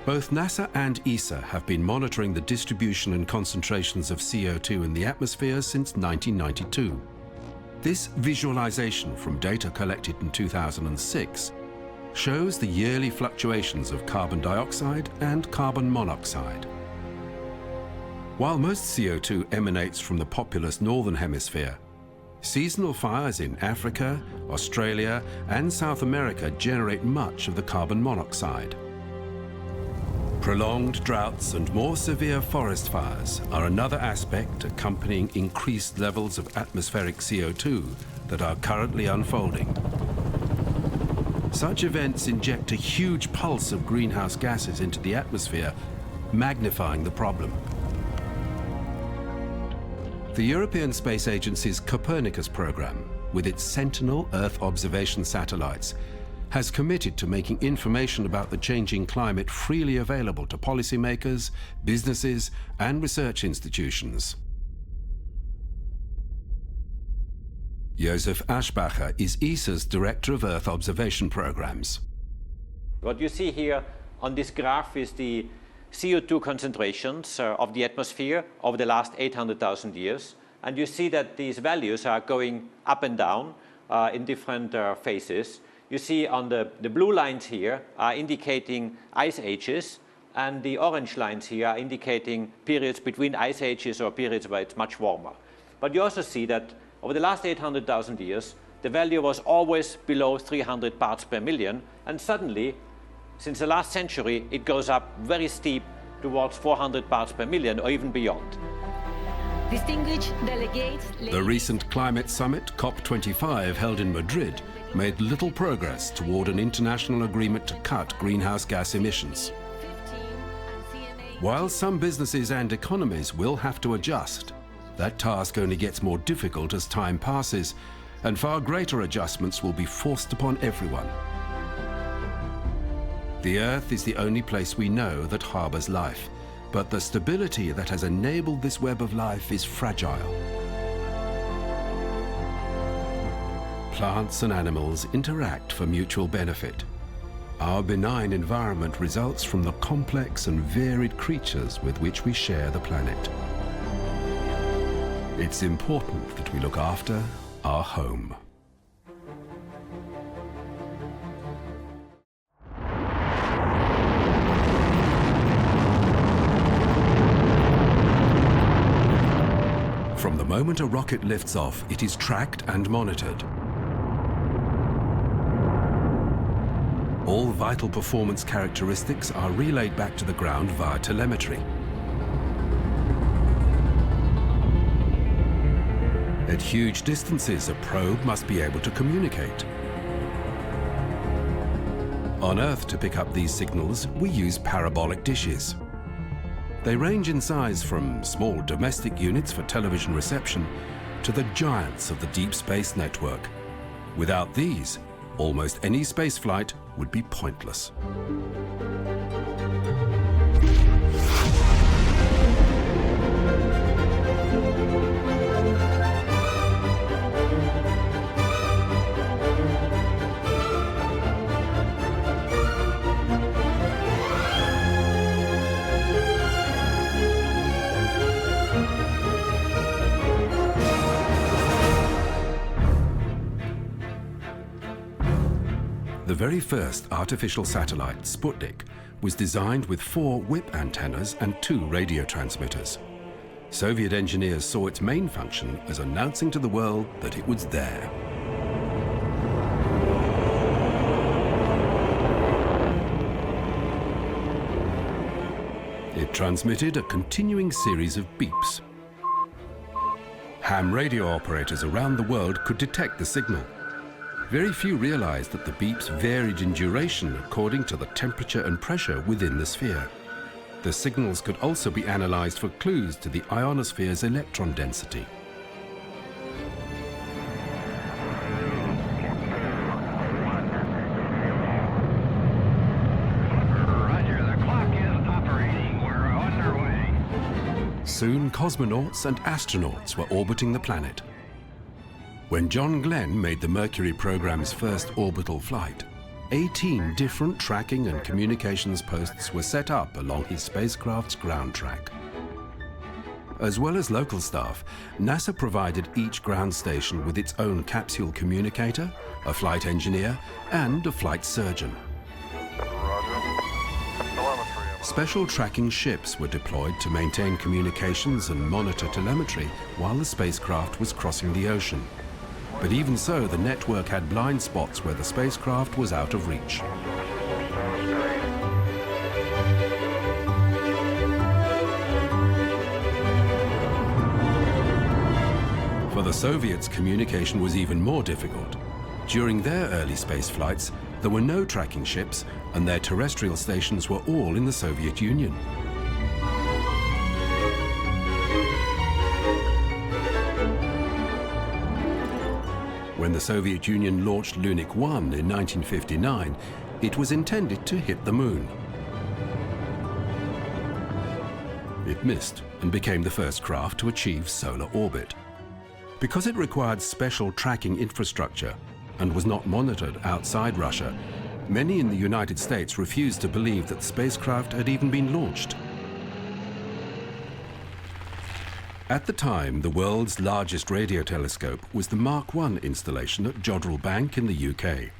Both NASA and ESA have been monitoring the distribution and concentrations of CO2 in the atmosphere since 1992. This visualization from data collected in 2006 shows the yearly fluctuations of carbon dioxide and carbon monoxide. While most CO2 emanates from the populous northern hemisphere, seasonal fires in Africa, Australia, and South America generate much of the carbon monoxide. Prolonged droughts and more severe forest fires are another aspect accompanying increased levels of atmospheric CO2 that are currently unfolding. Such events inject a huge pulse of greenhouse gases into the atmosphere, magnifying the problem. The European Space Agency's Copernicus program, with its Sentinel Earth observation satellites, has committed to making information about the changing climate freely available to policymakers, businesses, and research institutions. Josef Aschbacher is ESA's Director of Earth Observation Programs. What you see here on this graph is the CO2 concentrations of the atmosphere over the last 800,000 years. And you see that these values are going up and down in different phases. You see on the blue lines here are indicating ice ages, and the orange lines here are indicating periods between ice ages or periods where it's much warmer. But you also see that over the last 800,000 years, the value was always below 300 parts per million, and suddenly, since the last century, it goes up very steep towards 400 parts per million or even beyond. Distinguished delegates, The recent climate summit, COP25, held in Madrid, made little progress toward an international agreement to cut greenhouse gas emissions. While some businesses and economies will have to adjust, that task only gets more difficult as time passes, and far greater adjustments will be forced upon everyone. The Earth is the only place we know that harbors life, but the stability that has enabled this web of life is fragile. Plants and animals interact for mutual benefit. Our benign environment results from the complex and varied creatures with which we share the planet. It's important that we look after our home. From the moment a rocket lifts off, it is tracked and monitored. All vital performance characteristics are relayed back to the ground via telemetry. At huge distances, a probe must be able to communicate. On Earth, to pick up these signals, we use parabolic dishes. They range in size from small domestic units for television reception to the giants of the deep space network. Without these, almost any spaceflight would be pointless. The very first artificial satellite, Sputnik, was designed with 4 whip antennas and 2 radio transmitters. Soviet engineers saw its main function as announcing to the world that it was there. It transmitted a continuing series of beeps. Ham radio operators around the world could detect the signal. Very few realized that the beeps varied in duration according to the temperature and pressure within the sphere. The signals could also be analyzed for clues to the ionosphere's electron density. Roger, the clock is operating. We're underway. Soon, cosmonauts and astronauts were orbiting the planet. When John Glenn made the Mercury program's first orbital flight, 18 different tracking and communications posts were set up along his spacecraft's ground track. As well as local staff, NASA provided each ground station with its own capsule communicator, a flight engineer, and a flight surgeon. Special tracking ships were deployed to maintain communications and monitor telemetry while the spacecraft was crossing the ocean. But even so, the network had blind spots where the spacecraft was out of reach. For the Soviets, communication was even more difficult. During their early space flights, there were no tracking ships, and their terrestrial stations were all in the Soviet Union. When the Soviet Union launched Lunik 1 in 1959, it was intended to hit the moon. It missed and became the first craft to achieve solar orbit. Because it required special tracking infrastructure and was not monitored outside Russia, Many in the United States refused to believe that the spacecraft had even been launched. At the time, the world's largest radio telescope was the Mark I installation at Jodrell Bank in the UK.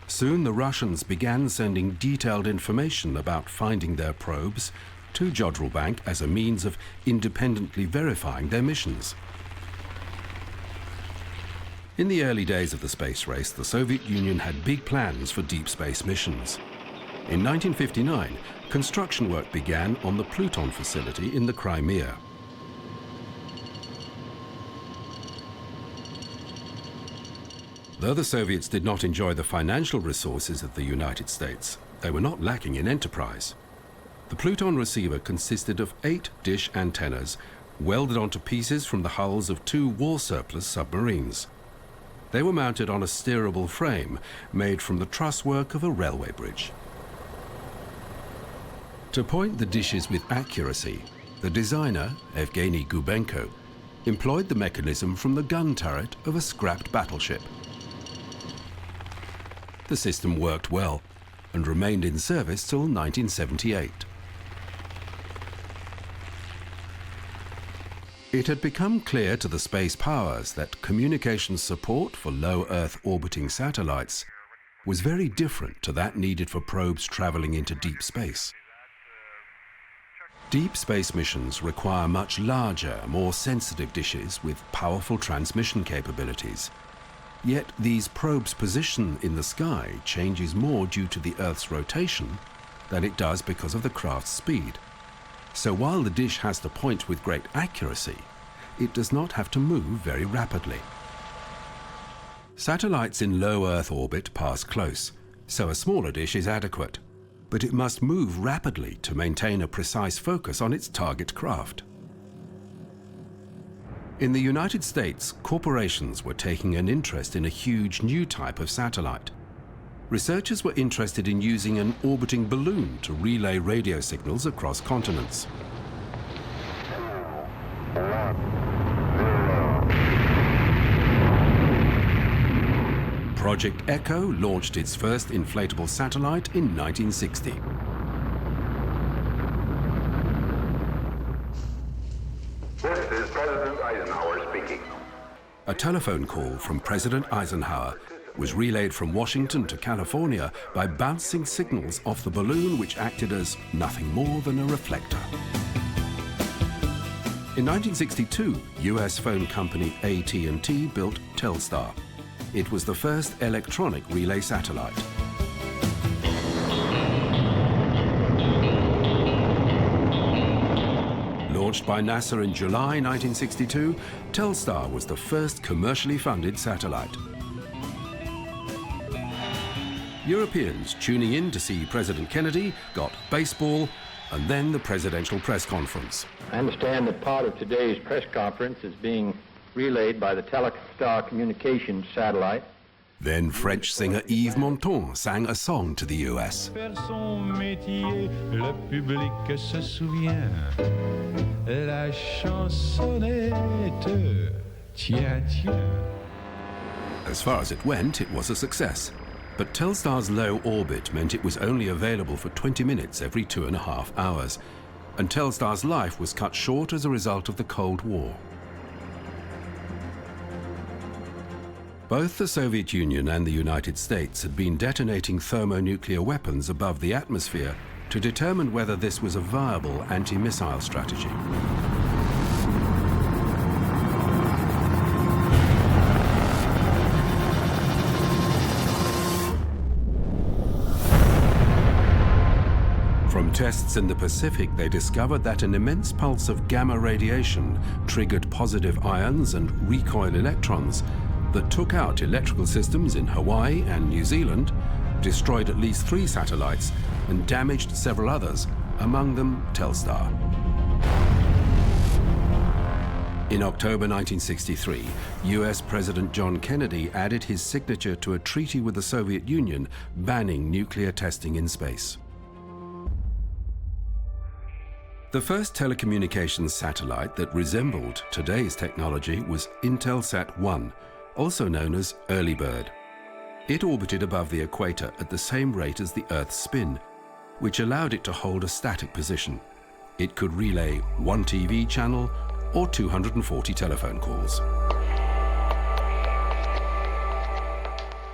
Soon the Russians began sending detailed information about finding their probes to Jodrell Bank as a means of independently verifying their missions. In the early days of the space race, the Soviet Union had big plans for deep space missions. In 1959, construction work began on the Pluton facility in the Crimea. Though the Soviets did not enjoy the financial resources of the United States, they were not lacking in enterprise. The Pluton receiver consisted of 8 dish antennas welded onto pieces from the hulls of 2 war surplus submarines. They were mounted on a steerable frame made from the truss work of a railway bridge. To point the dishes with accuracy, the designer, Evgeny Gubenko, employed the mechanism from the gun turret of a scrapped battleship. The system worked well and remained in service till 1978. It had become clear to the space powers that communications support for low Earth orbiting satellites was very different to that needed for probes traveling into deep space. Deep space missions require much larger, more sensitive dishes with powerful transmission capabilities. Yet these probes' position in the sky changes more due to the Earth's rotation than it does because of the craft's speed. So while the dish has to point with great accuracy, it does not have to move very rapidly. Satellites in low Earth orbit pass close, so a smaller dish is adequate, but it must move rapidly to maintain a precise focus on its target craft. In the United States, corporations were taking an interest in a huge new type of satellite. Researchers were interested in using an orbiting balloon to relay radio signals across continents. Project Echo launched its first inflatable satellite in 1960. This is President Eisenhower speaking. A telephone call from President Eisenhower was relayed from Washington to California by bouncing signals off the balloon, which acted as nothing more than a reflector. In 1962, US phone company AT&T built Telstar. It was the first electronic relay satellite. Launched by NASA in July 1962, Telstar was the first commercially funded satellite. Europeans tuning in to see President Kennedy got baseball and then the presidential press conference. I understand that part of today's press conference is being relayed by the Telstar communications satellite. Then French singer Yves Montand sang a song to the US. As far as it went, it was a success. But Telstar's low orbit meant it was only available for 20 minutes every 2.5 hours, and Telstar's life was cut short as a result of the Cold War. Both the Soviet Union and the United States had been detonating thermonuclear weapons above the atmosphere to determine whether this was a viable anti-missile strategy. From tests in the Pacific, they discovered that an immense pulse of gamma radiation triggered positive ions and recoil electrons that took out electrical systems in Hawaii and New Zealand, destroyed at least 3 satellites, and damaged several others, among them Telstar. In October 1963, US President John Kennedy added his signature to a treaty with the Soviet Union banning nuclear testing in space. The first telecommunications satellite that resembled today's technology was Intelsat I, also known as Early Bird. It orbited above the equator at the same rate as the Earth's spin, which allowed it to hold a static position. It could relay 1 TV channel or 240 telephone calls.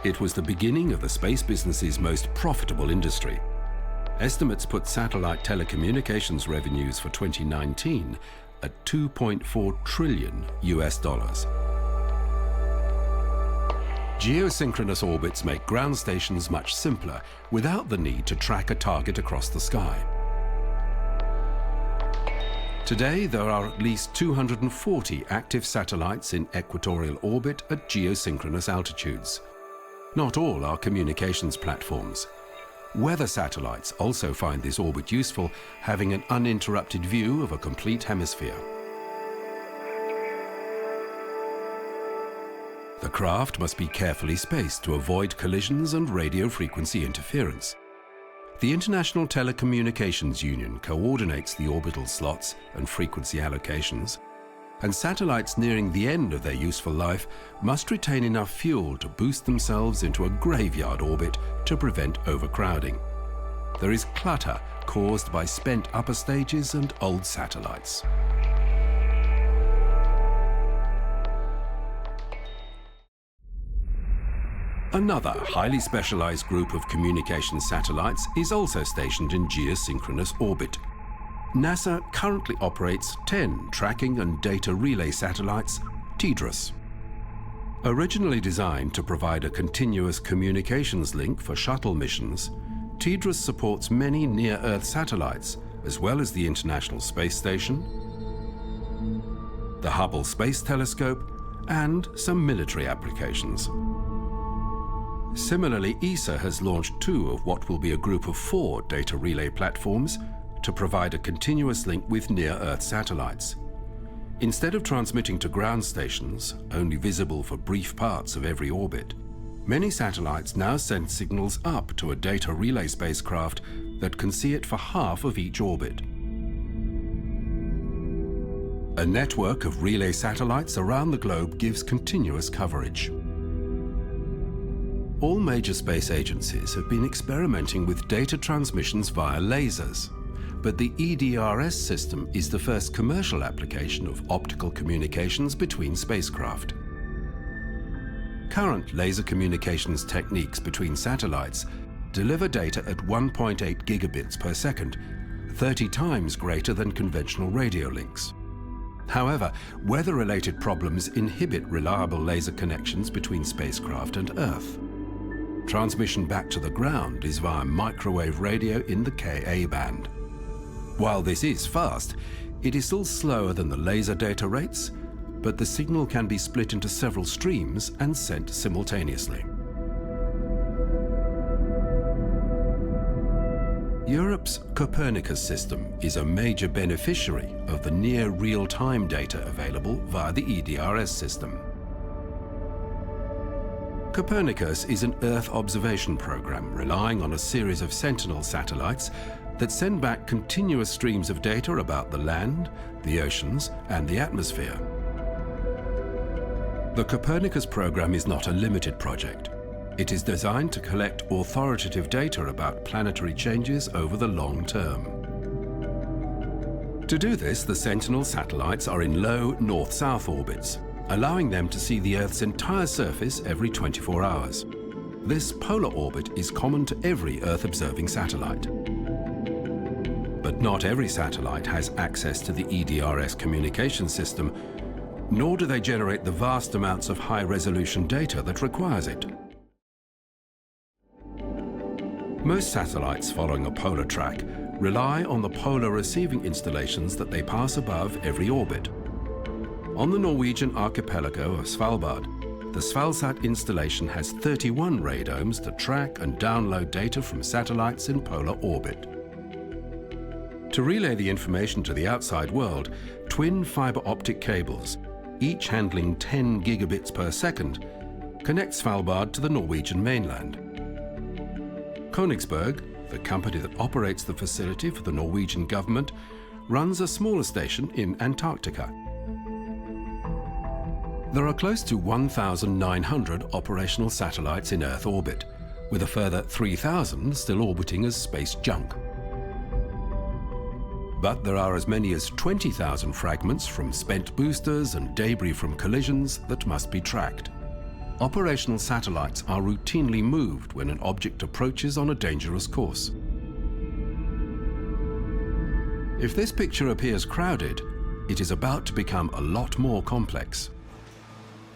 It was the beginning of the space business's most profitable industry. Estimates put satellite telecommunications revenues for 2019 at $2.4 trillion US. Geosynchronous orbits make ground stations much simpler without the need to track a target across the sky. Today, there are at least 240 active satellites in equatorial orbit at geosynchronous altitudes. Not all are communications platforms. Weather satellites also find this orbit useful, having an uninterrupted view of a complete hemisphere. The craft must be carefully spaced to avoid collisions and radio frequency interference. The International Telecommunications Union coordinates the orbital slots and frequency allocations, and satellites nearing the end of their useful life must retain enough fuel to boost themselves into a graveyard orbit to prevent overcrowding. There is clutter caused by spent upper stages and old satellites. Another highly specialized group of communications satellites is also stationed in geosynchronous orbit. NASA currently operates 10 tracking and data relay satellites, TDRS. Originally designed to provide a continuous communications link for shuttle missions, TDRS supports many near-Earth satellites, as well as the International Space Station, the Hubble Space Telescope, and some military applications. Similarly, ESA has launched 2 of what will be a group of 4 data relay platforms to provide a continuous link with near-Earth satellites. Instead of transmitting to ground stations, only visible for brief parts of every orbit, many satellites now send signals up to a data relay spacecraft that can see it for half of each orbit. A network of relay satellites around the globe gives continuous coverage. All major space agencies have been experimenting with data transmissions via lasers, but the EDRS system is the first commercial application of optical communications between spacecraft. Current laser communications techniques between satellites deliver data at 1.8 gigabits per second, 30 times greater than conventional radio links. However, weather-related problems inhibit reliable laser connections between spacecraft and Earth. Transmission back to the ground is via microwave radio in the Ka band. While this is fast, it is still slower than the laser data rates, but the signal can be split into several streams and sent simultaneously. Europe's Copernicus system is a major beneficiary of the near real-time data available via the EDRS system. Copernicus is an Earth observation program relying on a series of Sentinel satellites that send back continuous streams of data about the land, the oceans, and the atmosphere. The Copernicus program is not a limited project. It is designed to collect authoritative data about planetary changes over the long term. To do this, the Sentinel satellites are in low north-south orbits, allowing them to see the Earth's entire surface every 24 hours. This polar orbit is common to every Earth-observing satellite. But not every satellite has access to the EDRS communication system, nor do they generate the vast amounts of high-resolution data that requires it. Most satellites following a polar track rely on the polar receiving installations that they pass above every orbit. On the Norwegian archipelago of Svalbard, the Svalsat installation has 31 radomes to track and download data from satellites in polar orbit. To relay the information to the outside world, twin fiber optic cables, each handling 10 gigabits per second, connect Svalbard to the Norwegian mainland. Koenigsberg, the company that operates the facility for the Norwegian government, runs a smaller station in Antarctica. There are close to 1,900 operational satellites in Earth orbit, with a further 3,000 still orbiting as space junk. But there are as many as 20,000 fragments from spent boosters and debris from collisions that must be tracked. Operational satellites are routinely moved when an object approaches on a dangerous course. If this picture appears crowded, it is about to become a lot more complex.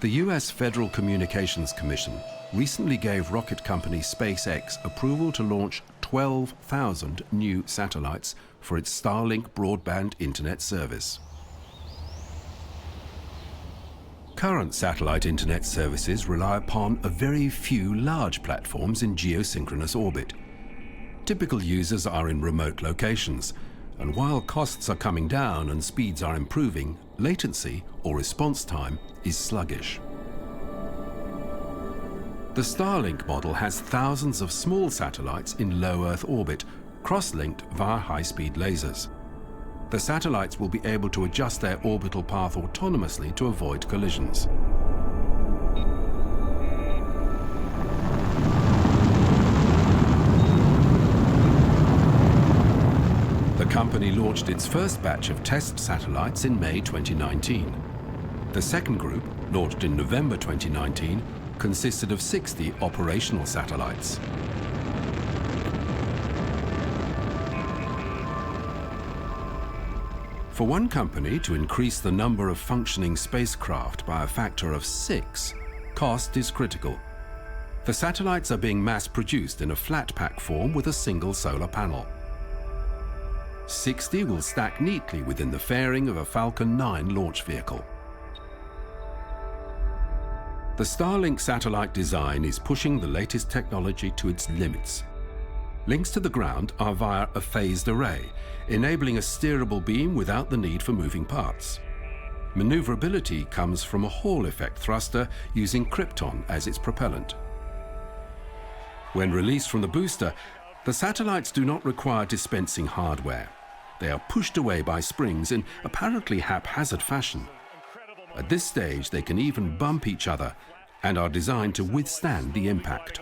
The US Federal Communications Commission recently gave rocket company SpaceX approval to launch 12,000 new satellites for its Starlink broadband internet service. Current satellite internet services rely upon a very few large platforms in geosynchronous orbit. Typical users are in remote locations, and while costs are coming down and speeds are improving, latency or response time is sluggish. The Starlink model has thousands of small satellites in low Earth orbit, cross-linked via high-speed lasers. The satellites will be able to adjust their orbital path autonomously to avoid collisions. The company launched its first batch of test satellites in May 2019. The second group, launched in November 2019, consisted of 60 operational satellites. For one company to increase the number of functioning spacecraft by a factor of 6, cost is critical. The satellites are being mass-produced in a flat-pack form with a single solar panel. 60 will stack neatly within the fairing of a Falcon 9 launch vehicle. The Starlink satellite design is pushing the latest technology to its limits. Links to the ground are via a phased array, enabling a steerable beam without the need for moving parts. Maneuverability comes from a Hall effect thruster using krypton as its propellant. When released from the booster, the satellites do not require dispensing hardware. They are pushed away by springs in apparently haphazard fashion. At this stage, they can even bump each other and are designed to withstand the impact.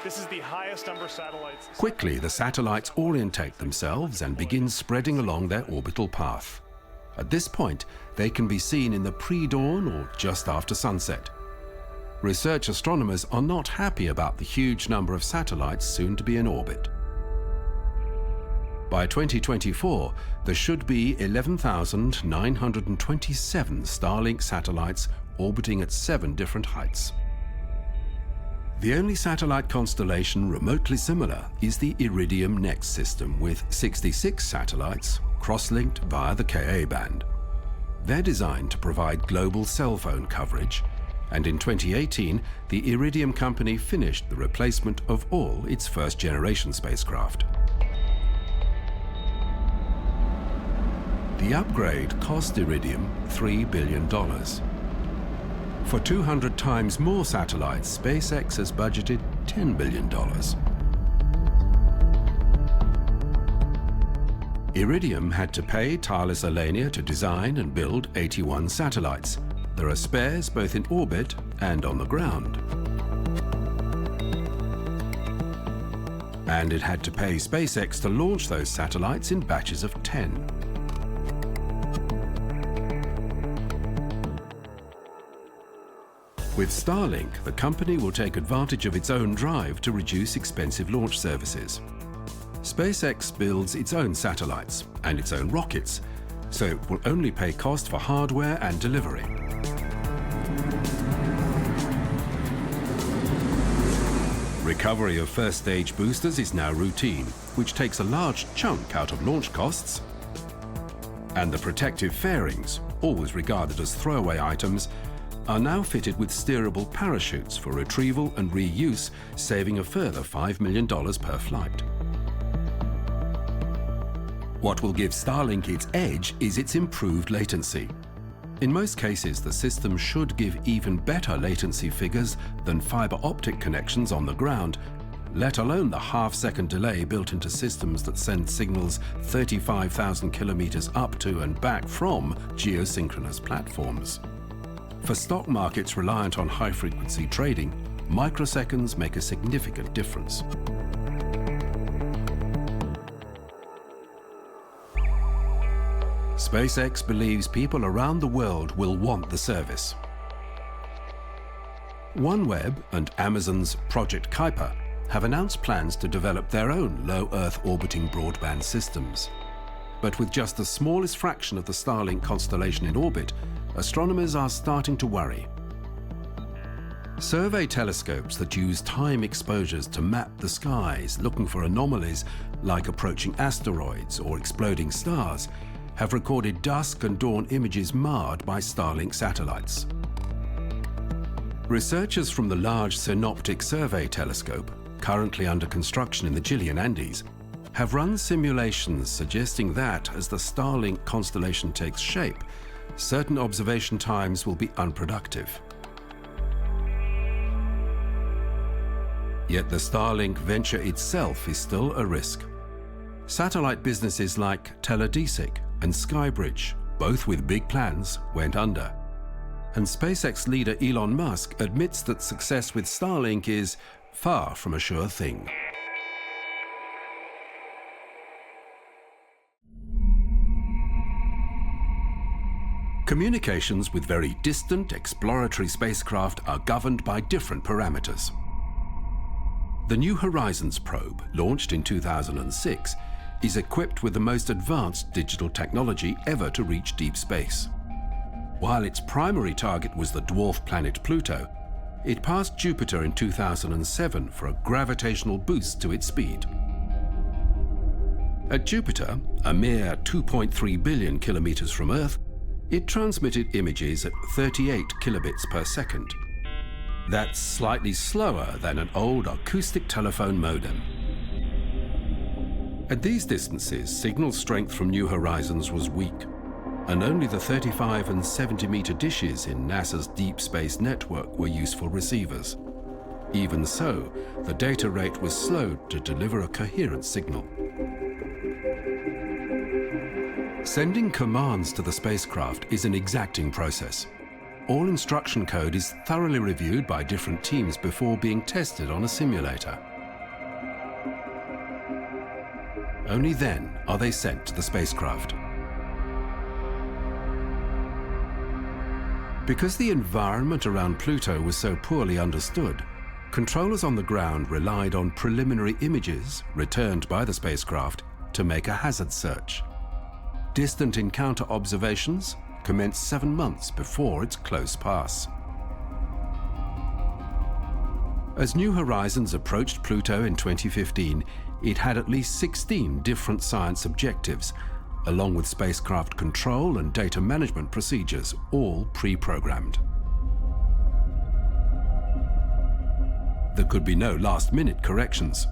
This is the highest number of satellites. Quickly, the satellites orientate themselves and begin spreading along their orbital path. At this point, they can be seen in the pre-dawn or just after sunset. Research astronomers are not happy about the huge number of satellites soon to be in orbit. By 2024, there should be 11,927 Starlink satellites orbiting at 7 different heights. The only satellite constellation remotely similar is the Iridium NEXT system, with 66 satellites cross-linked via the Ka band. They're designed to provide global cell phone coverage, and in 2018, the Iridium company finished the replacement of all its first-generation spacecraft. The upgrade cost Iridium $3 billion. For 200 times more satellites, SpaceX has budgeted $10 billion. Iridium had to pay Thales Alenia to design and build 81 satellites. There are spares both in orbit and on the ground. And it had to pay SpaceX to launch those satellites in batches of 10. With Starlink, the company will take advantage of its own drive to reduce expensive launch services. SpaceX builds its own satellites and its own rockets, so it will only pay cost for hardware and delivery. Recovery of first-stage boosters is now routine, which takes a large chunk out of launch costs. And the protective fairings, always regarded as throwaway items, are now fitted with steerable parachutes for retrieval and reuse, saving a further $5 million per flight. What will give Starlink its edge is its improved latency. In most cases, the system should give even better latency figures than fiber optic connections on the ground, let alone the half-second delay built into systems that send signals 35,000 kilometers up to and back from geosynchronous platforms. For stock markets reliant on high-frequency trading, microseconds make a significant difference. SpaceX believes people around the world will want the service. OneWeb and Amazon's Project Kuiper have announced plans to develop their own low Earth orbiting broadband systems. But with just the smallest fraction of the Starlink constellation in orbit, astronomers are starting to worry. Survey telescopes that use time exposures to map the skies, looking for anomalies like approaching asteroids or exploding stars, have recorded dusk and dawn images marred by Starlink satellites. Researchers from the Large Synoptic Survey Telescope, currently under construction in the Chilean Andes, have run simulations suggesting that as the Starlink constellation takes shape, certain observation times will be unproductive. Yet the Starlink venture itself is still a risk. Satellite businesses like Teledesic and Skybridge, both with big plans, went under. And SpaceX leader Elon Musk admits that success with Starlink is far from a sure thing. Communications with very distant exploratory spacecraft are governed by different parameters. The New Horizons probe, launched in 2006, is equipped with the most advanced digital technology ever to reach deep space. While its primary target was the dwarf planet Pluto, it passed Jupiter in 2007 for a gravitational boost to its speed. At Jupiter, a mere 2.3 billion kilometers from Earth, it transmitted images at 38 kilobits per second. That's slightly slower than an old acoustic telephone modem. At these distances, signal strength from New Horizons was weak, and only the 35 and 70-meter dishes in NASA's Deep Space Network were useful receivers. Even so, the data rate was slowed to deliver a coherent signal. Sending commands to the spacecraft is an exacting process. All instruction code is thoroughly reviewed by different teams before being tested on a simulator. Only then are they sent to the spacecraft. Because the environment around Pluto was so poorly understood, controllers on the ground relied on preliminary images returned by the spacecraft to make a hazard search. Distant encounter observations commenced 7 months before its close pass. As New Horizons approached Pluto in 2015, it had at least 16 different science objectives, along with spacecraft control and data management procedures, all pre-programmed. There could be no last-minute corrections.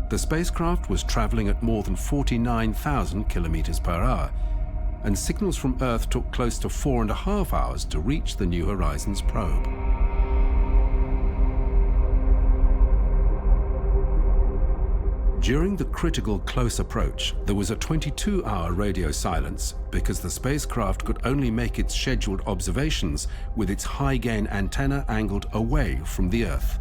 The spacecraft was traveling at more than 49,000 kilometers per hour, and signals from Earth took close to 4.5 hours to reach the New Horizons probe. During the critical close approach, there was a 22-hour radio silence because the spacecraft could only make its scheduled observations with its high-gain antenna angled away from the Earth.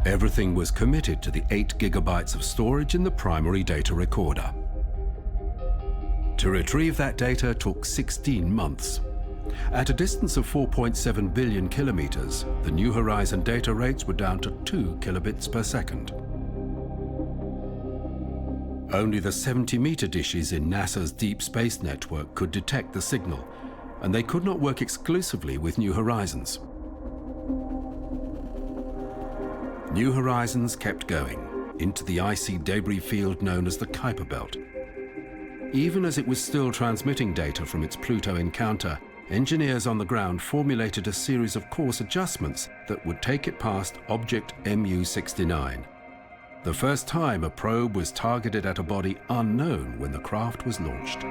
Everything was committed to the 8 gigabytes of storage in the primary data recorder. To retrieve that data took 16 months. At a distance of 4.7 billion kilometers, the New Horizon data rates were down to 2 kilobits per second. Only the 70-meter dishes in NASA's Deep Space Network could detect the signal, and they could not work exclusively with New Horizons. New Horizons kept going into the icy debris field known as the Kuiper Belt. Even as it was still transmitting data from its Pluto encounter, engineers on the ground formulated a series of course adjustments that would take it past object MU-69. The first time a probe was targeted at a body unknown when the craft was launched.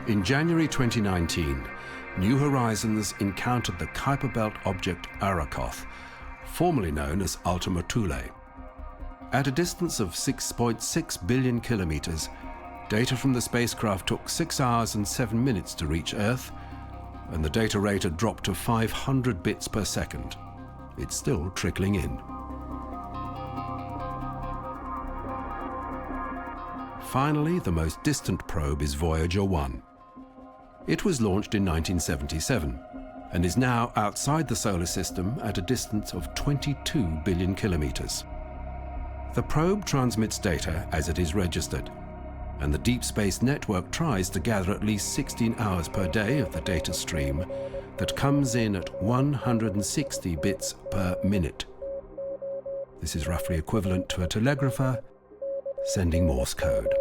In January 2019, New Horizons encountered the Kuiper Belt object Arakoth, formerly known as Ultima Thule. At a distance of 6.6 billion kilometers, data from the spacecraft took 6 hours and 7 minutes to reach Earth, and the data rate had dropped to 500 bits per second. It's still trickling in. Finally, the most distant probe is Voyager 1. It was launched in 1977 and is now outside the solar system at a distance of 22 billion kilometers. The probe transmits data as it is registered, and the Deep Space Network tries to gather at least 16 hours per day of the data stream that comes in at 160 bits per minute. This is roughly equivalent to a telegrapher sending Morse code.